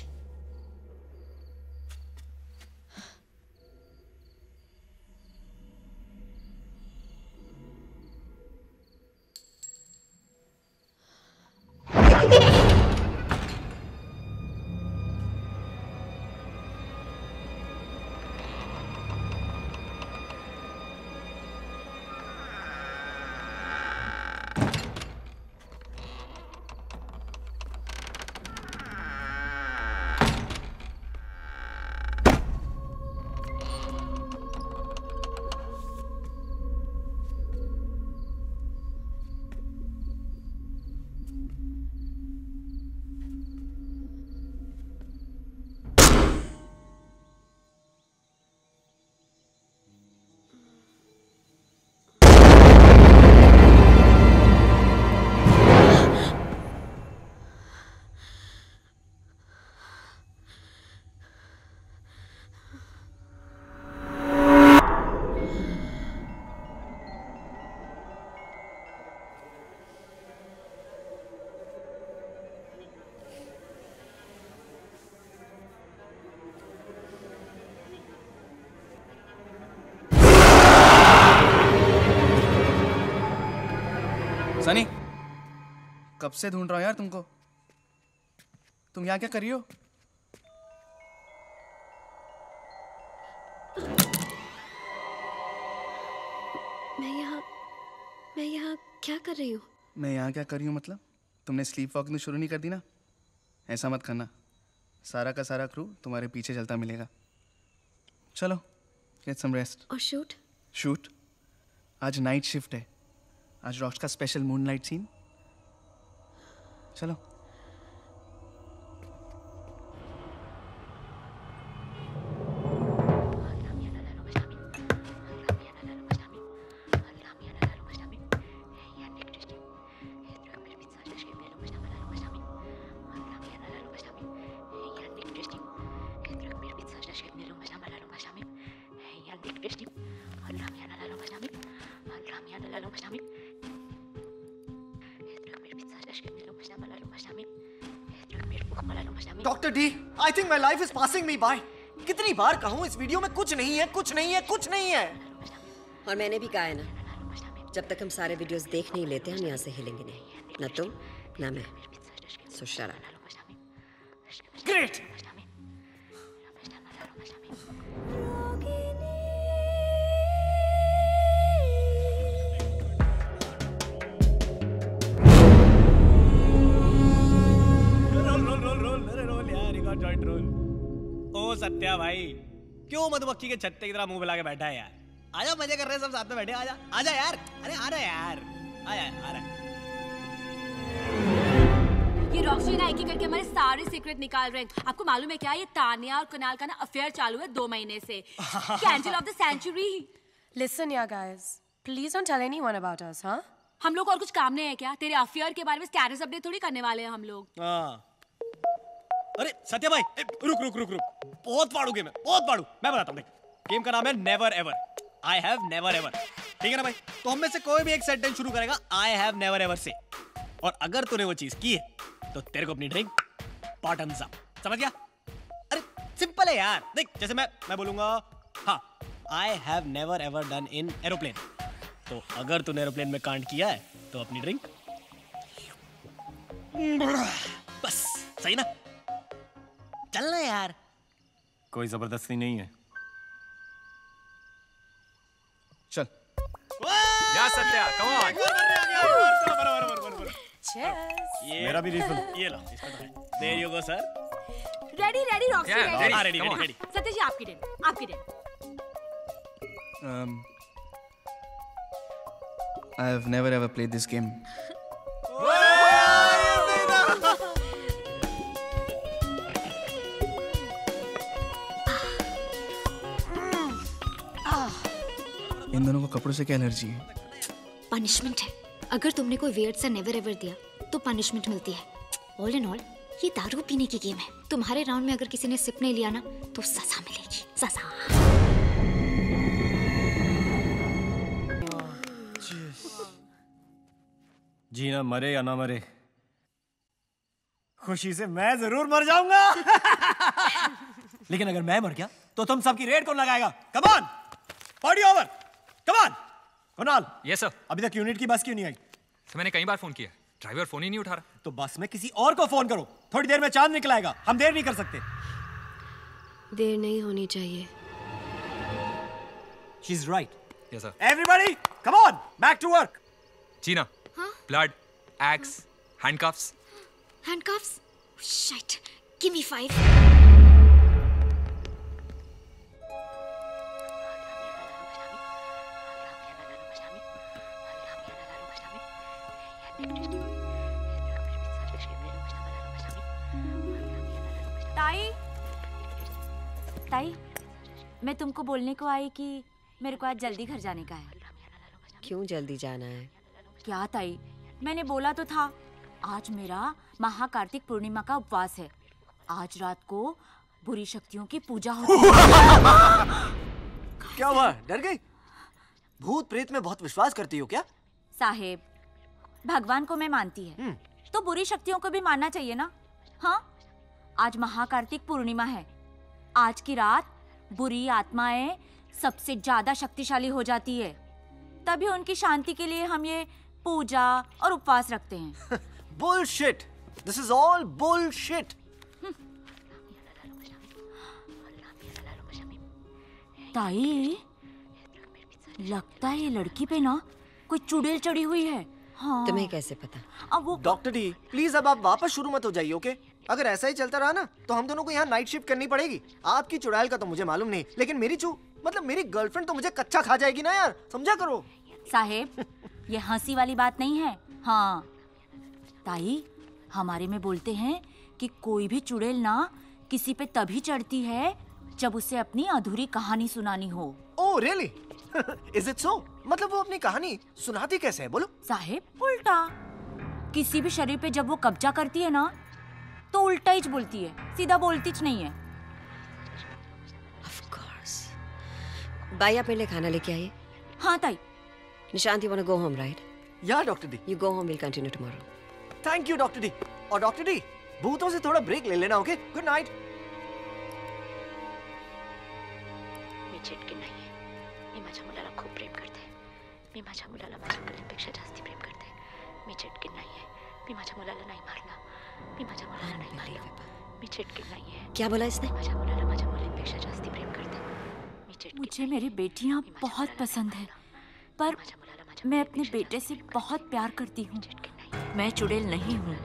कब से ढूंढ रहा हूँ यार तुमको। तुम यहाँ क्या कर रही हो? मैं यहाँ क्या कर रही हूँ? मैं यहाँ क्या कर रही हूँ मतलब? तुमने स्लीप वॉकिंग शुरू नहीं कर दी ना? ऐसा मत करना, सारा का सारा क्रू तुम्हारे पीछे चलता मिलेगा। चलो गेट सम रेस्ट। और शूट? शूट आज नाइट शिफ्ट है। आज रॉक्स का स्पेशल मूनलाइट सीन। चलो। Doctor D, I think my life is passing me by. कितनी बार कहूँ इस वीडियो में कुछ नहीं है, कुछ नहीं है, कुछ नहीं है। और मैंने भी कहा है ना, जब तक हम सारे वीडियोस देख नहीं लेते हम यहाँ से हिलेंगे नहीं। ना तुम ना मैं। सो शट अप। ग्रेट। ओ सत्या भाई, क्यों मधुमक्खी के छत्ते की तरह मुंह फैला के बैठा है यार? आजा, मजे कर रहे हैं सब साथ में बैठे। आजा आजा यार, अरे आ रहा यार, आजा आ रहा। ये रॉक्सी ना एक ही करके हमारे सारे सीक्रेट निकाल रहे हैं। आपको मालूम है क्या, ये तानिया और कुणाल का ना अफेयर चालू है 2 महीने से। Candle of the century. Listen, yeah, guys. Please don't tell anyone about us, huh? हम लोग और कुछ काम नहीं है क्या? तेरे अफेयर के बारे में स्टेटस अपडेट थोड़ी करने वाले हैं हम लोग। अरे सत्या भाई, रुक रुक रुक रुक, बहुत पाड़ू गेम है, बहुत पाड़ू। मैं बताता हूँ, गेम का नाम है never ever. I have never ever, ठीक है ना भाई? तो हम में से कोई भी एक सेंटेंस शुरू करेगा आई हैव नेवर एवर से, और अगर तूने वो चीज की है तो तेरे को अपनी ड्रिंक बॉटम्स अप। समझ गया? अरे सिंपल है यार। देख, जैसे मैं बोलूंगा हाँ, I have never ever done in aeroplane, तो अगर तूने एरोप्लेन में कांड किया है तो अपनी ड्रिंक बस। सही ना? चलना यार, कोई जबरदस्ती नहीं है। चल या सत्या, कम ऑन। मेरा भी रिफिल। ये लो, there you go sir. Ready ready Roxy, ready ready ready ready. Satish ji आपकी टेन, आपकी ten. I have never ever played this game. इन दोनों को कपड़ों से क्या एलर्जी है? पनिशमेंट है। अगर तुमने कोई वियर्ड सा नेवर एवर दिया तो पनिशमेंट मिलती है। ऑल इन ऑल ये दारू पीने की गेम है। तुम्हारे राउंड में अगर किसी ने सिप नहीं लिया ना तो सजा मिलेगी, सजा। जीना मरे या ना मरे, खुशी से मैं जरूर मर जाऊंगा। लेकिन अगर मैं मर गया तो तुम सबकी रेड कौन लगाएगा? Come on, party over, come on. Kunal. Yes sir. अभी तक यूनिट की बस क्यों नहीं आई? सर मैंने कई बार फोन किया, ड्राइवर फोन ही नहीं उठा रहा। तो बस में किसी और को फोन करो, थोड़ी देर में चांद निकल आएगा। हम देर नहीं कर सकते। देर नहीं होनी चाहिए। She is right. Yes sir. Everybody come on, back to work. Jeena, blood, X, handcuffs. Handcuffs? Shit, give me 5। ताई, मैं तुमको बोलने को आई कि मेरे को आज जल्दी घर जाने का है। क्यों जल्दी जाना है? क्या ताई, मैंने बोला तो था, आज मेरा महाकार्तिक पूर्णिमा का उपवास है। आज रात को बुरी शक्तियों की पूजा होगी। क्या हुआ, डर गई? भूत प्रेत में बहुत विश्वास करती हो क्या? साहेब, भगवान को मैं मानती है तो बुरी शक्तियों को भी मानना चाहिए ना। हाँ, आज महाकार्तिक पूर्णिमा है। आज की रात बुरी आत्माएं सबसे ज्यादा शक्तिशाली हो जाती है, तभी उनकी शांति के लिए हम ये पूजा और उपवास रखते हैं। Bullshit. This is all bullshit. ताई, लगता है ये लड़की पे ना कोई चुड़ैल चढ़ी हुई है। हाँ। तुम्हें कैसे पता? अब वो डॉक्टर डी, प्लीज अब आप वापस शुरू मत हो जाइए, ओके? अगर ऐसा ही चलता रहा ना तो हम दोनों को यहाँ नाइट शिफ्ट करनी पड़ेगी। आपकी चुड़ैल का तो मुझे मालूम नहीं, लेकिन मेरी गर्लफ्रेंड तो मुझे कच्चा खा जाएगी ना यार, समझा करो। साहेब, ये हंसी वाली बात नहीं है। हाँ ताई, हमारे में बोलते हैं कि कोई भी चुड़ैल ना किसी पे तभी चढ़ती है जब उसे अपनी अधूरी कहानी सुनानी हो। Oh really? Is it so? मतलब वो अपनी कहानी सुनाती कैसे है, बोलो? साहेब, उल्टा। किसी भी शरीर पे जब वो कब्जा करती है ना तो उल्टा ही बोलती है, सीधा बोलती च नहीं है। Of course. बाई, आप मेरे लिए खाना लेके आइए। हाँ ताई। Nishant, you wanna go home, right? Yeah, Dr. D. You go home, we'll continue tomorrow. Thank you, Dr. D. और डॉक्टर डी, भूतों से थोड़ा ब्रेक ले लेना, ओके? Good night. मी चिटकी नाहीये. मी माझ्या मुलाला खूप प्रेम करते. मी माझ्या मुलाला माझ्या मुलीपेक्षा जास्त प्रेम करते. मी चिटकी नाहीये. मी माझ्या मुलाला नाही मारलं. मी माझ्या मुलाला नाही मारलं. मी चिटकी नाहीये. क्या बोला इसने? माझ्या मुलाला माझ्या मुलीपेक्षा जास्त प्रेम करते. मी चिटकी. मुझे मेरी बेटियां बहुत पसंद है, पर मैं अपने बेटे से बहुत प्यार करती हूँ। मैं चुड़ैल नहीं हूँ।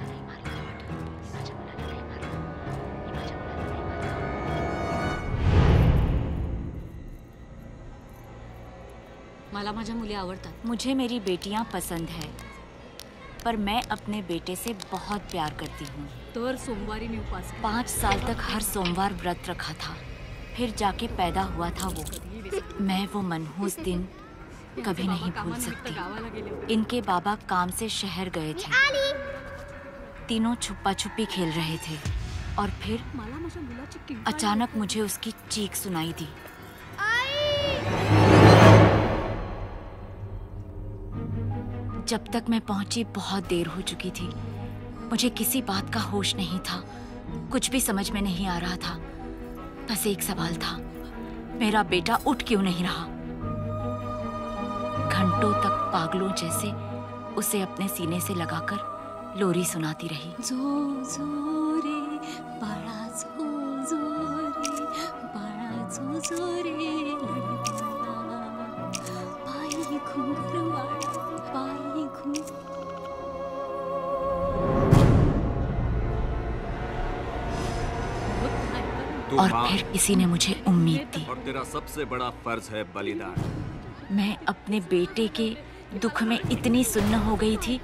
मला माझ्या मुली आवडतात. मुझे मेरी बेटियां पसंद है, पर मैं अपने बेटे से बहुत प्यार करती हूँ। तो हर सोमवारी में उपवास 5 साल तक हर सोमवार व्रत रखा था, फिर जाके पैदा हुआ था वो। मैं वो मनहूस दिन कभी नहीं भूल सकती। इनके बाबा काम से शहर गए थे, तीनों छुपा छुपी खेल रहे थे और फिर अचानक मुझे उसकी चीख सुनाई दी। जब तक मैं पहुंची बहुत देर हो चुकी थी। मुझे किसी बात का होश नहीं था, कुछ भी समझ में नहीं आ रहा था। बस एक सवाल था, मेरा बेटा उठ क्यों नहीं रहा? घंटों तक पागलों जैसे उसे अपने सीने से लगाकर लोरी सुनाती रही। जो जो रे बाळा, जो जो रे बाळा, जो जो रे पायी घुंगरवाळा, पायी घुंगर। और फिर किसी ने मुझे उम्मीद दी। और तेरा सबसे बड़ा फर्ज है बलिदान। मैं अपने बेटे के दुख में इतनी सुन्न हो गई थी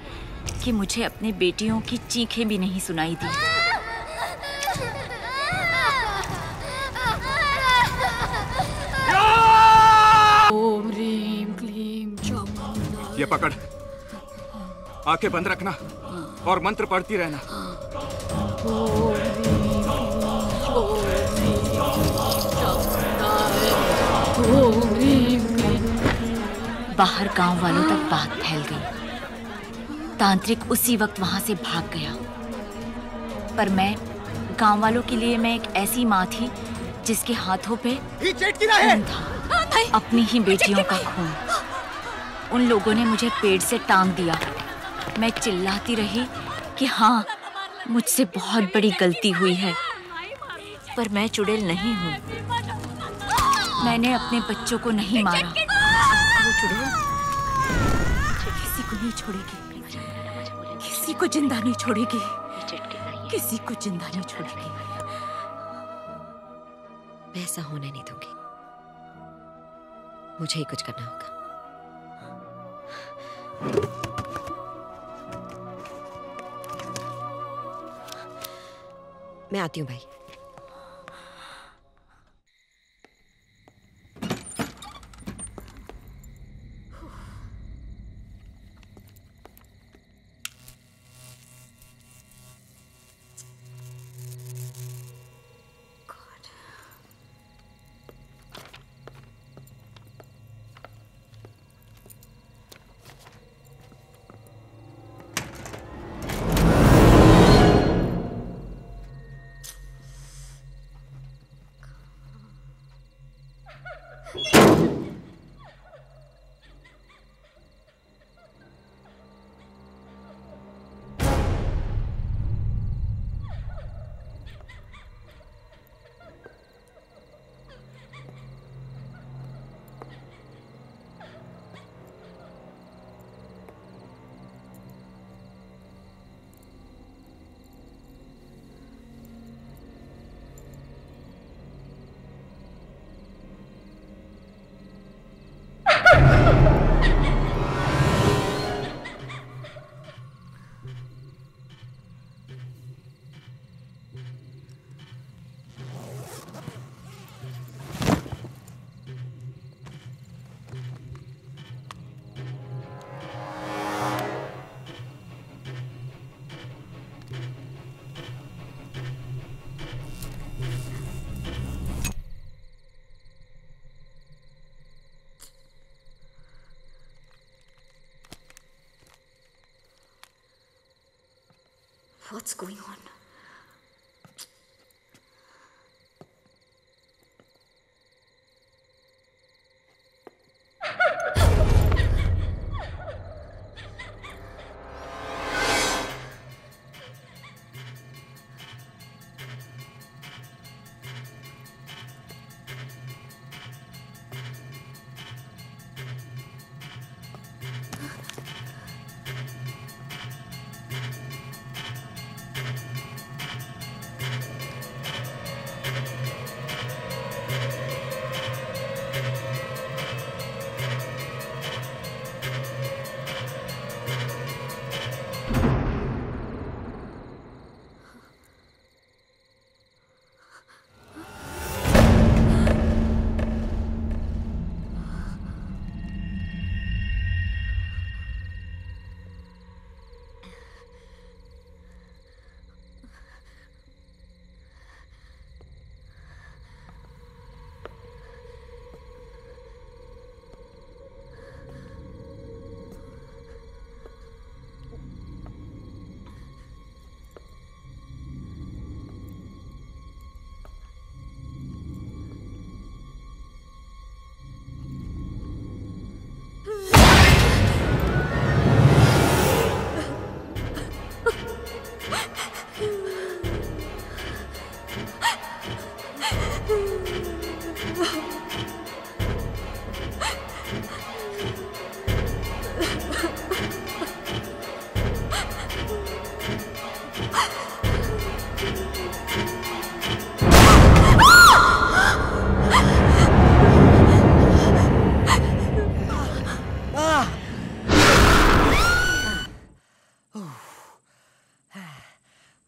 कि मुझे अपने बेटियों की चीखें भी नहीं सुनाई दी। ओम ह्रीम क्लीम चामुंडा। ये पकड़, आंखें बंद रखना और मंत्र पढ़ती रहना। ओम ह्रीम क्लीम। बाहर गांव वालों तक बात फैल गई। तांत्रिक उसी वक्त वहां से भाग गया, पर मैं गांव वालों के लिए मैं एक ऐसी माँ थी जिसके हाथों पे खून था, अपनी ही बेटियों का खून। उन लोगों ने मुझे पेड़ से टांग दिया। मैं चिल्लाती रही कि हाँ, मुझसे बहुत बड़ी गलती हुई है, पर मैं चुड़ैल नहीं हूँ। मैंने अपने बच्चों को नहीं मारा। वो चुड़ैल किसी को नहीं छोड़ेगी, किसी को जिंदा नहीं छोड़ेगी, किसी को जिंदा नहीं छोड़ेगी। मैं ऐसा होने नहीं दूंगी। मुझे ही कुछ करना होगा। मैं आती हूँ भाई। What's going on?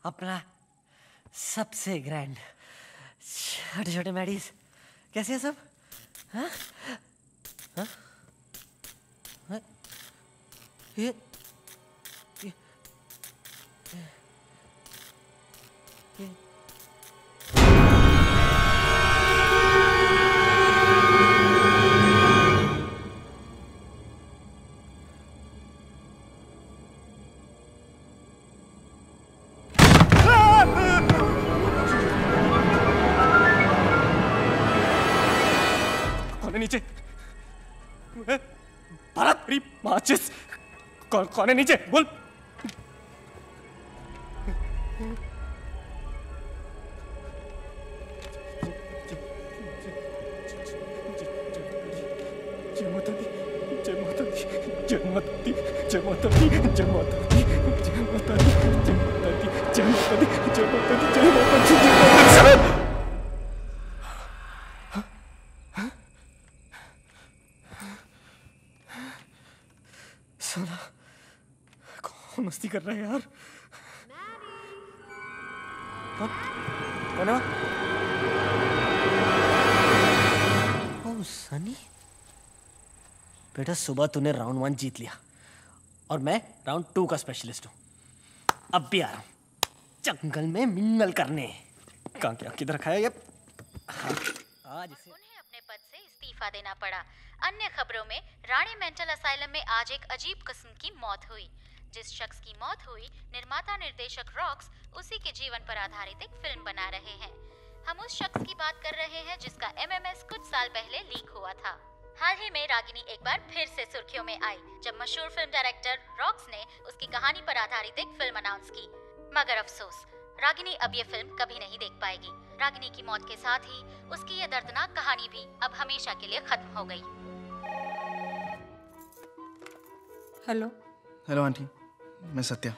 अपना सबसे ग्रैंड छोटे छोटे मैडीज कैसे हैं सब? हाँ? हाँ? हाँ? ये नीचे भारत मेरी माचिस कौन है नीचे बोल। जय माता दी जय माता दी जय माता दी जय माता दी जय माता दी जय माता दी जय माता दी जय माता दी जय माता दी जय माता दी। साला कौन मस्ती कर रहा है यार? कौन है? ओह सनी, बेटा सुबह तूने राउंड 1 जीत लिया और मैं राउंड 2 का स्पेशलिस्ट हूँ। अब भी आ रहा हूँ जंगल में मिंगल करने। कहाँ क्या किधर रखा है ये? आज उन्हें अपने पद से इस्तीफा देना पड़ा। अन्य खबरों में रानी मेंटल असाइलम में आज एक अजीब किस्म की मौत हुई। जिस शख्स की मौत हुई, निर्माता निर्देशक रॉक्स उसी के जीवन पर आधारित एक फिल्म बना रहे हैं। हम उस शख्स की बात कर रहे हैं जिसका MMS कुछ साल पहले लीक हुआ था। हाल ही में रागिनी एक बार फिर से सुर्खियों में आई जब मशहूर फिल्म डायरेक्टर रॉक्स ने उसकी कहानी पर आधारित एक फिल्म अनाउंस की। मगर अफसोस, रागिनी अब ये फिल्म कभी नहीं देख पाएगी। रागिनी की मौत के साथ ही उसकी ये दर्दनाक कहानी भी अब हमेशा के लिए खत्म हो गई। हेलो हेलो आंटी, मैं सत्या।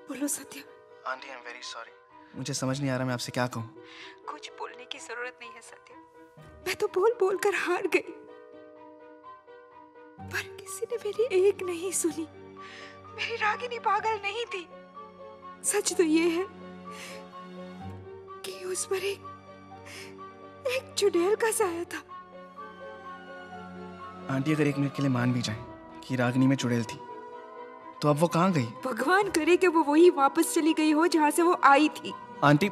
बोलो Satya. Aunty I am very sorry, मुझे समझ नहीं आ रहा मैं आपसे क्या कहूँ। कुछ बोलने की जरूरत नहीं है सत्या, मैं तो बोल बोल कर हार गई, पर किसी ने मेरी एक नहीं सुनी। मेरी रागिनी पागल नहीं थी। सच तो ये है कि उस पर एक चुड़ैल का साया था। आंटी अगर एक मिनट के लिए मान भी जाए कि रागिनी में चुड़ैल थी, तो अब वो कहाँ गई? भगवान करे कि वो वही वापस चली गई हो जहाँ से वो आई थी। आंटी,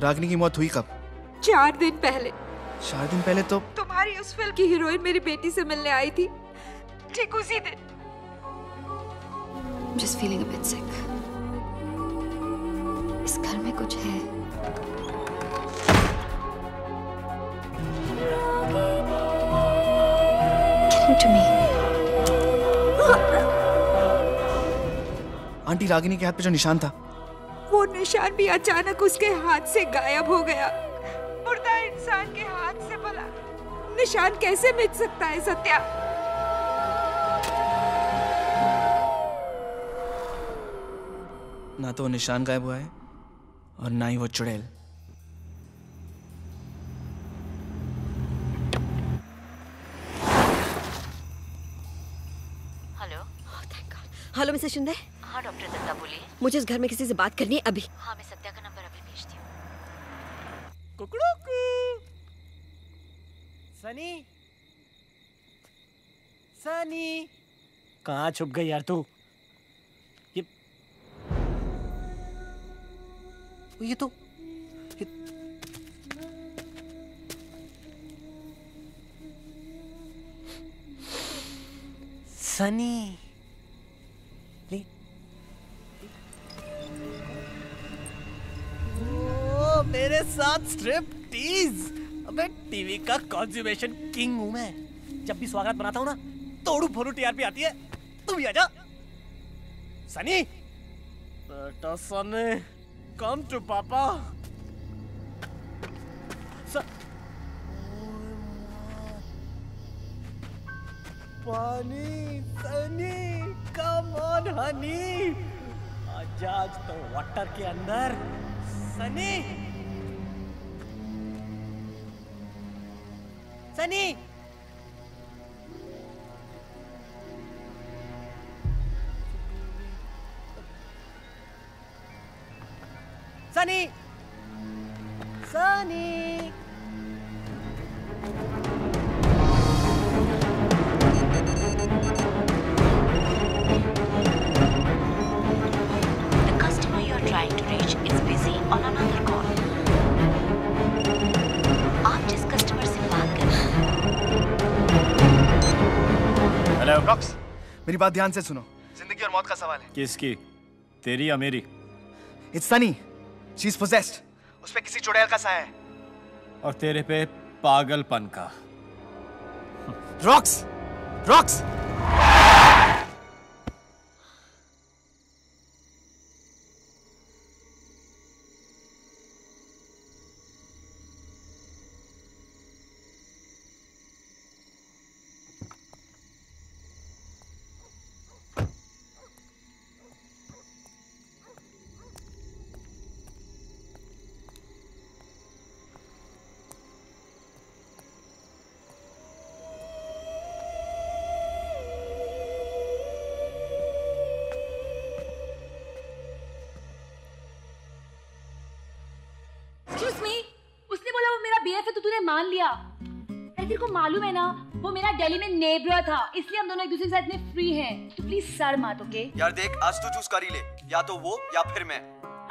रागिनी की मौत हुई कब? 4 दिन पहले। 4 दिन पहले तो तुम्हारी उस फिल्म की हीरोइन मेरी बेटी से मिलने आई थी, ठीक उसी दिन। I'm just feeling a bit sick. इस घर में कुछ है. Listen to me. Aunty, Ragini के हाथ पे जो निशान था, वो निशान भी अचानक उसके हाथ से गायब हो गया. मुर्दा इंसान के हाथ से भला निशान कैसे मिट सकता है सत्या? ना तो वो निशान गायब हुआ है और ना ही वो चुड़ैल. हेलो. Hello Mrs Shinde. हाँ डॉक्टर दत्ता बोलिए. मुझे इस घर में किसी से बात करनी है अभी. हाँ मैं सत्या का नंबर अभी भेजती हूँ. कुकड़ुकू. सनी. सनी. कहाँ छुप गई यार तू? ये तो सनी. ओ, मेरे साथ स्ट्रिप टीज. अबे टीवी का कॉन्ज्यूमेशन किंग हूं मैं. जब भी स्वागत बनाता हूं ना, तोड़ू फोड़ू टीआरपी आती है. तू भी आजा. सनी. बेटा सनी, come to papa. पानी. Sunny, come on honey. आज तो वाटर के अंदर. Sunny. Sunny. Sunny! Sunny! The customer you are trying to reach is busy on another call. आप जिस कस्टमर से बात कर रहे हैं. हेलो रॉक्स, मेरी बात ध्यान से सुनो. जिंदगी और मौत का सवाल है. किसकी? तेरी या मेरी? It's Sunny. She's possessed. उस पे किसी चुड़ैल का साया है. और तेरे पे पागलपन का. रॉक्स! रॉक्स! मान लिया. तेरे को मालूम है ना, वो मेरा दिल्ली में नेबर था, इसलिए हम दोनों एक दूसरे के साथ में फ्री हैं. तो प्लीज सर मत. ओके यार देख, आज तू चूज कर ही ले, या तो वो या फिर मैं.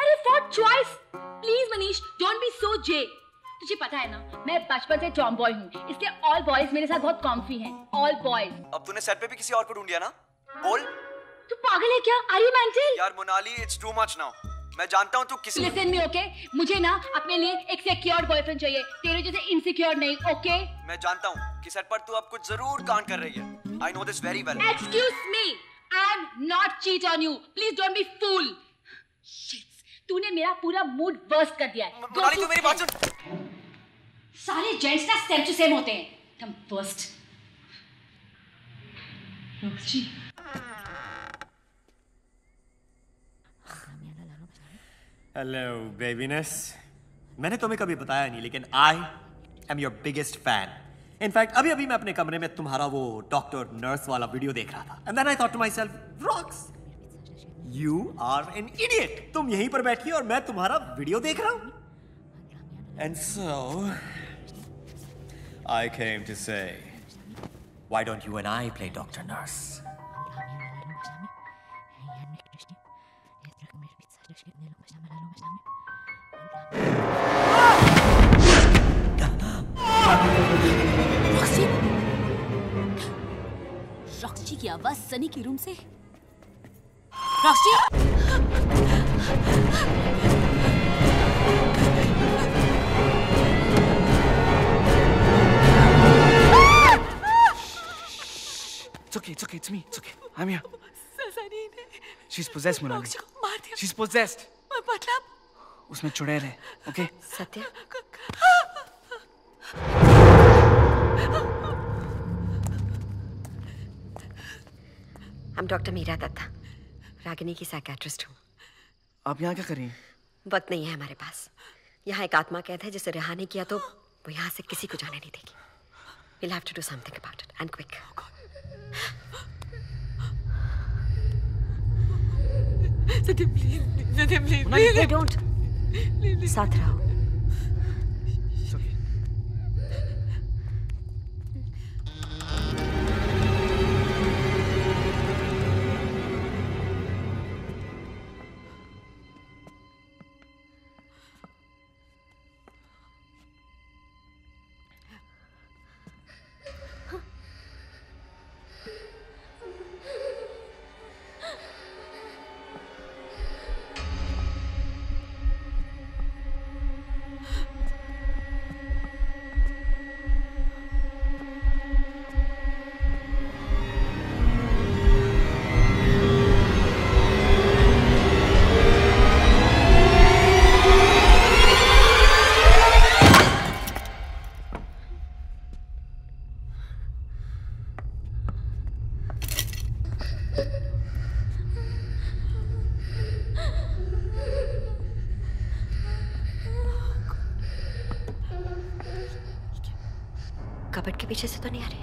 अरे for choice. Please Manish, don't be so J. तुझे पता है ना, मैं बचपन से टॉम बॉय हूँ, इसलिए ऑल बॉयज मेरे साथ बहुत कॉम्फी हैं. All boys. अब तूने सेट पे भी किसी और को ढूंढ लिया ना? बोल. तू पागल है क्या? Are you mental? यार Monali, it's too much now. मैं जानता हूँ तू किसी. Listen me okay. मुझे ना अपने लिए एक सिक्योर बॉयफ्रेंड चाहिए, तेरे जैसे इनसिक्योर नहीं. ओके मैं जानता हूँ कि सेट पर तू अब कुछ जरूर कांड कर रही है. I know this very well. Excuse me, I am not cheat on you. Please don't be fool. तूने मेरा पूरा मूड वर्स्ट कर दिया है. मोनाली तू मेरी बात सुन. सारे जेंट्स ना सेम टू सेम होते हैं. तुम वर्स्ट. हेलो बेबीनेस. मैंने तुम्हें कभी बताया नहीं, लेकिन I am your biggest fan. In fact अभी अभी मैं अपने कमरे में तुम्हारा वो डॉक्टर नर्स वाला वीडियो देख रहा था. And then I thought to myself, Rocks, you are an idiot. तुम यहीं पर बैठी और मैं तुम्हारा वीडियो देख रहा हूं. And so I came to say, why don't you and I play doctor nurse? Roxy की आवाज सनी के रूम से. Roxy It's okay, it's me. It's okay. I'm here. Sunny ने She's possessed, Monali. रॉक्सी को मार दिया। She's possessed. मतलब उसमें चुड़ैल है, okay? Satya I'm Dr. Meera Dutta, Ragini की साइकियाट्रिस्ट हूँ। आप यहाँ क्या कर रही हैं? वक्त नहीं है हमारे पास। यहाँ एक आत्मा कैद है जिसे रिहा नहीं किया तो वो यहाँ से किसी को जाने नहीं देगी। We'll have to do something about it and quick. Satya please Satya please Monali, don't. साथ रहो। कबर्ड के पीछे से तो नहीं आ रहे।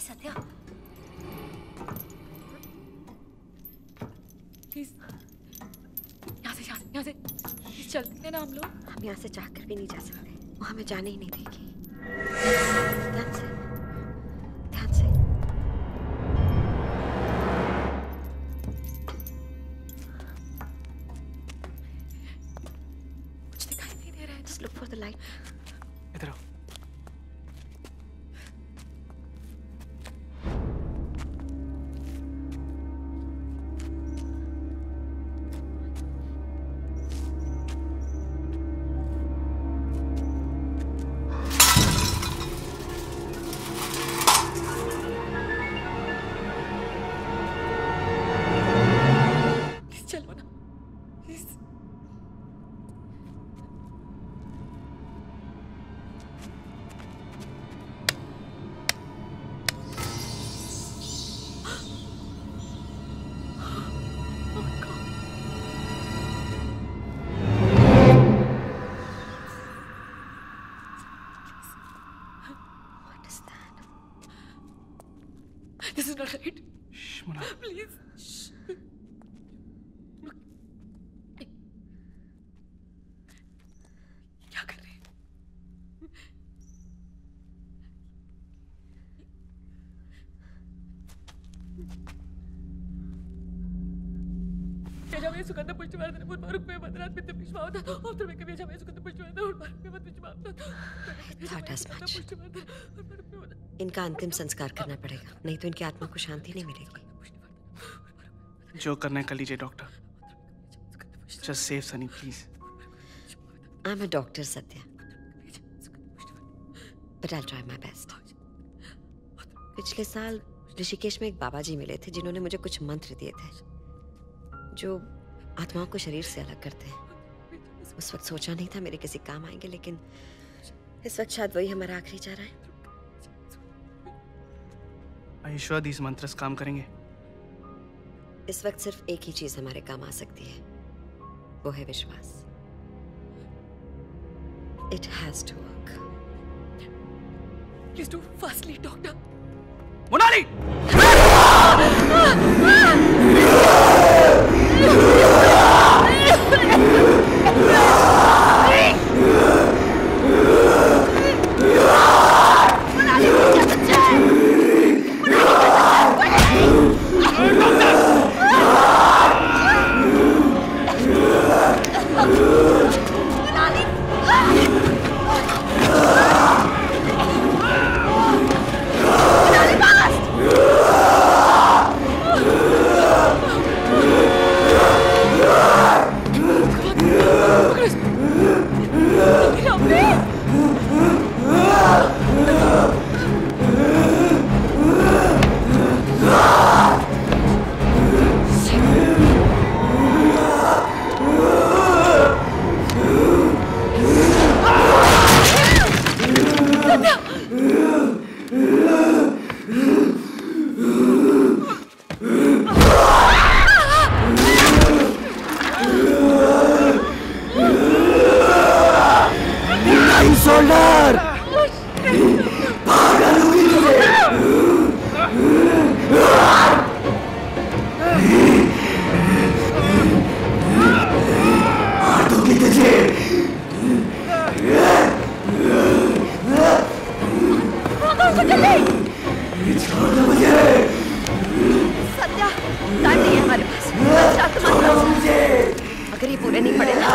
सत्या प्लीज यहाँ से प्लीज चलते हैं ना हम लोग। हम यहाँ से चाह कर भी नहीं जा सकते, वो हमें जाने ही नहीं देगी। ध्यान से, ध्यान से। कुछ दिखाई नहीं दे रहा है। Just look for the light. इधर आओ। चलो ना please. What is that? This is not right. Shh, Monali. Please. Shh. क्या कर रहे हैं? Viajame Sugandha Pushpavardhana Urvarupe Madrat Pitta Pushpavardhana Uttarveke Viajame Sugandha Pushpavardhana Urvarupe Madrat Pushpavardhana Thought as much. इनका अंतिम संस्कार करना पड़ेगा, नहीं तो इनकी आत्मा को शांति नहीं मिलेगी। जो करना है कर लीजिए doctor. Just save Sunny, please. I'm a doctor, Satya. But I'll try my best. पिछले साल ऋषिकेश में एक बाबा जी मिले थे जिन्होंने मुझे कुछ मंत्र दिए थे जो आत्माओं को शरीर से अलग करते हैं। उस वक्त सोचा नहीं था मेरे किसी काम आएंगे, लेकिन इस वक्त शायद वही हमारा आखिरी चारा है। Are you sure these mantras काम करेंगे? इस वक्त सिर्फ एक ही चीज हमारे काम आ सकती है, वो है विश्वास। It has to work. Please do fastly, doctor. Monali! छोड़ दो मुझे। सत्या, टाइम नहीं है हमारे पास। मुझे अगर ये पूरे नहीं पड़े ना,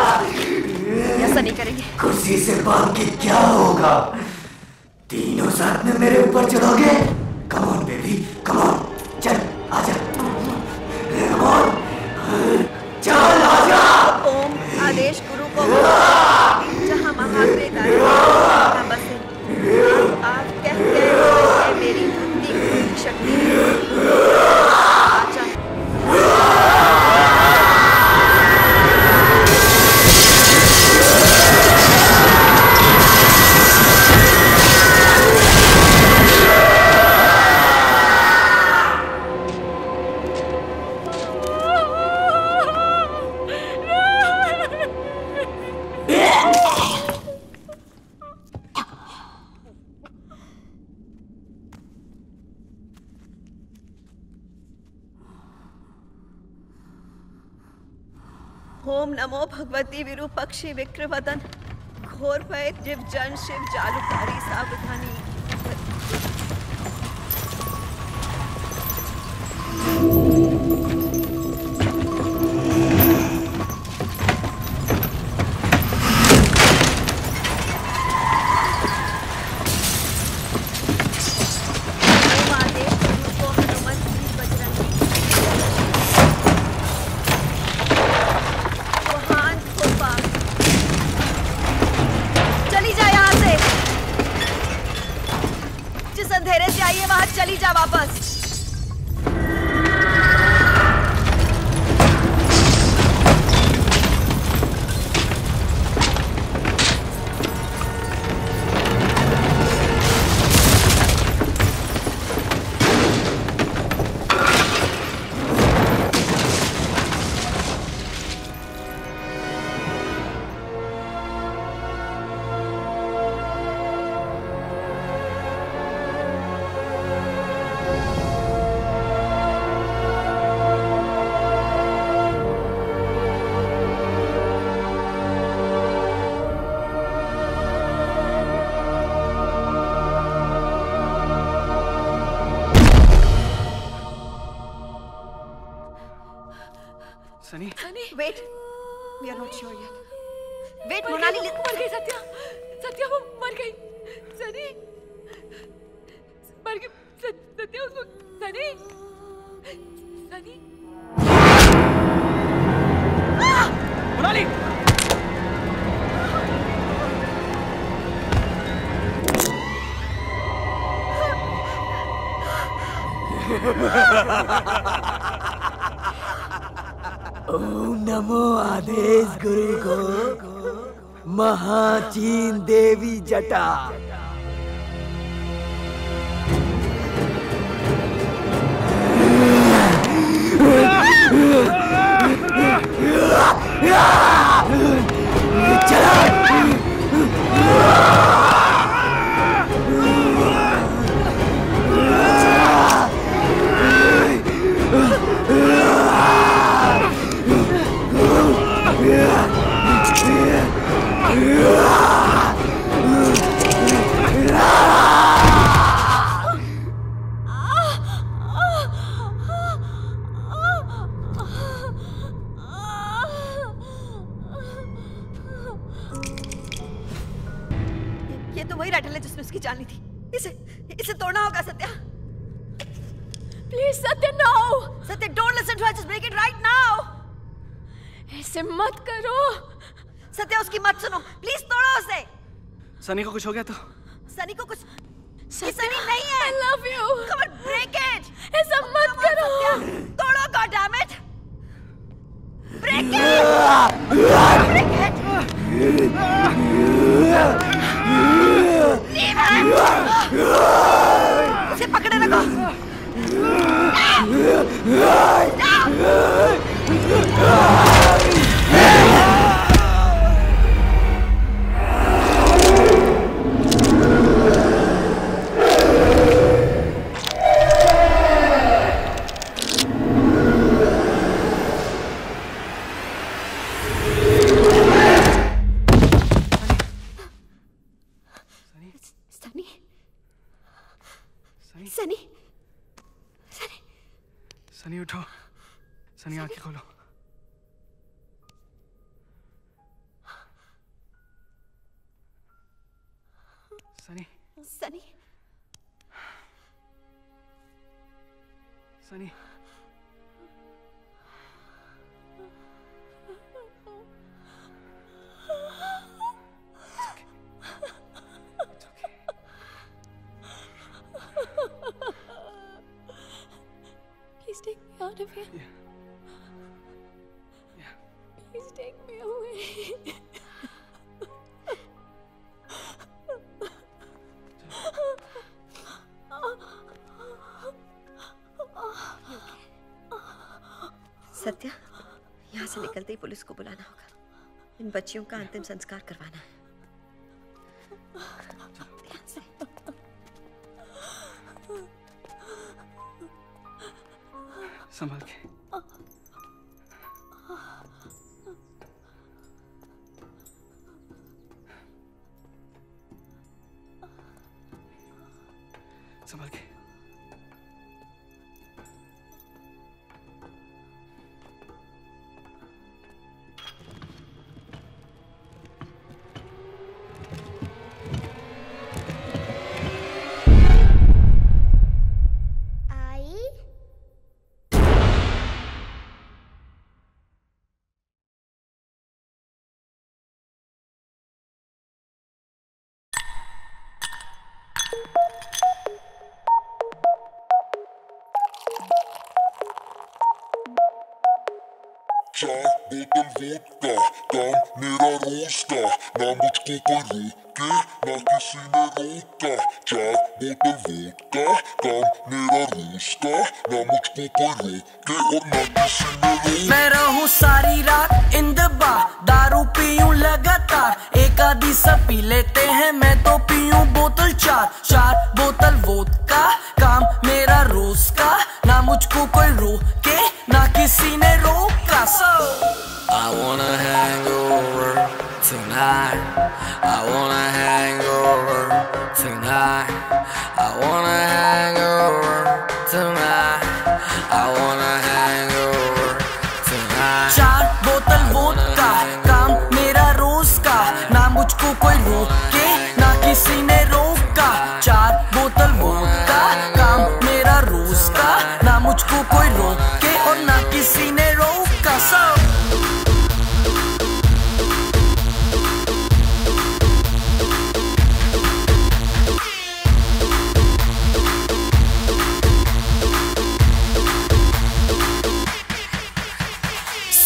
ऐसा नहीं करेंगे। कुर्सी से भाग के क्या होगा? तीनों साथ में मेरे ऊपर चढ़ोगे? Come on baby, come on, चल आजा, कम ऑन, चल आजा। ओम आदेश गुरु को जहाँ महाप्रेत आए वहाँ बसे। आप कहते हैं मेरी भक्ति की शक्ति आजा। ओम नमो भगवती विरूपक्षी विक्रवदन घोर भय जीव जन शिव जालुकारी सावधानी। चली जा वापस। Sunny? Wait, we are not sure yet. Wait, Monali मर गई सत्या, सत्या वो मर गई। सनी मर गई, सत्या उसको सनी सनी मोनाली ओम नमो आदेश गुरु को महाचीन देवी जटा। ये तो वही रैटल है जिसने उसकी जान ली थी। इसे तोड़ना होगा Satya. Please Satya no. Satya don't listen to her, just break it right now. ऐसे मत करो। सत्या उसकी मत सुनो, प्लीज तोड़ो उसे। सनी को कुछ हो गया तो? सनी को कुछ सनी नहीं है। I love you. Come on, break it. ऐसा मत करो। तोड़ो, God damn it. Break it. Break it. Leave it. उसे पकड़े रखो। सनी सनी उठो, सनी आंखें खोलो। Sunny Sunny Sunny Please take me out of here. Please take me away. Satya, यहाँ से निकलते ही पुलिस को बुलाना होगा। इन बच्चियों का अंतिम संस्कार करवाना है। ध्यान से। संभाल के। संभाल के। चार बोतल वोडका, काम मेरा रोज का, ना मुझको कोई रोके, ना किसी ने रोका। चार बोतल वोडका, काम मेरा रोज का, ना मुझको कोई रोके और ना किसी ने रोका। मैं रहूं सारी रात इन द बार, दारू पीऊं लगातार, एक आधी सब पी लेते हैं, मैं तो पीऊं बोतल चार। चार बोतल वोडका, काम मेरा रोज का, ना मुझको कोई रोके, ना किसी ने रोका। So I wanna hang over tonight. I wanna hang over tonight. I wanna hang over tonight. I wanna hang over tonight. चार बोतल वोडका, काम मेरा रोज का, ना मुझको कोई रोके, ना किसी ने रोका। चार बोतल वोडका, काम मेरा रोज का, ना मुझको कोई रोके और ना किसी ने रोका। So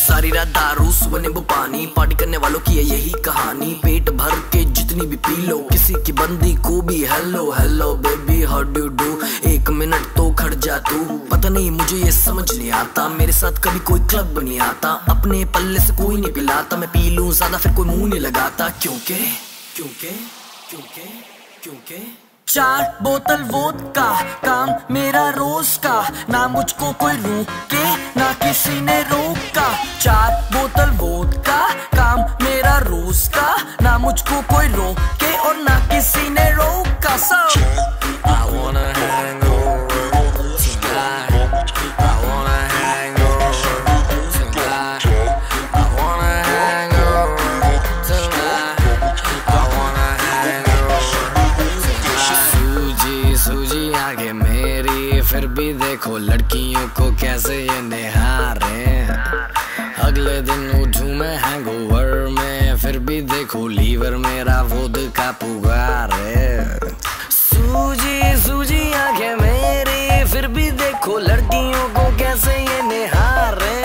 सारी रात दारू सुबह नींबू पानी, पार्टी करने वालों की है यही कहानी। पेट भर के जितनी भी पी लो, किसी की बंदी को भी hello hello baby how do do. एक मिनट तो खड़ जा तू, पता नहीं मुझे ये समझ नहीं आता, मेरे साथ कभी कोई क्लब नहीं आता, अपने पल्ले से कोई नहीं पिलाता, मैं पी लूं ज्यादा फिर कोई मुंह नहीं लगाता। क्योंकि क्योंकि क्योंकि क्योंकि चार बोतल वोडका, काम मेरा रोज का, ना मुझको कोई रोके, ना किसी ने रोका। चार बोतल वोडका, काम मेरा रोज का, ना मुझको कोई रोके और ना किसी ने रोका। So I wanna hang over tonight. I wanna hang over tonight. I wanna hang over tonight. I wanna hang over tonight. सूजी सूजी आगे मेरी, फिर भी देखो लड़कियों को कैसे ये निहारे। अगले दिन उठूं मैं हैंगओवर में, फिर भी देखो लीवर मेरा वोडका पुकारे। सूजी सूजी आंखें मेरी, फिर भी देखो लड़कियों को कैसे ये निहारे।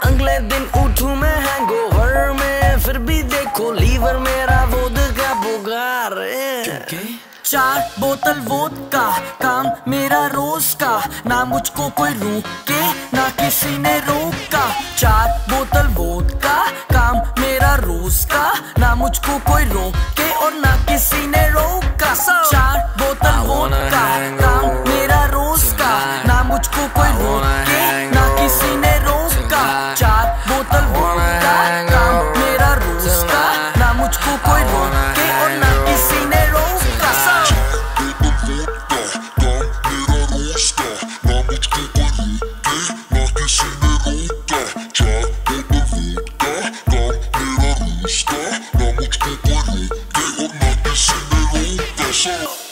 अगले दिन उठूं मैं हैंगओवर में, फिर भी देखो लीवर मेरा वोडका पुकारे। चार बोतल वोडका, काम मेरा रोज का, ना मुझको कोई रोके, ना किसी ने रोका। चार बोतल वोडका, काम मेरा रोज का, ना मुझको कोई रोके और ना किसी ने रोका। चार बोतल वोडका, काम मेरा रोज का, ना मुझको कोई रोके, ना किसी ने रोका। चार बोतल वोडका, काम मेरा रोज का, ना मुझको कोई रोके और ना किसी ने रोका। Vodka, Listen.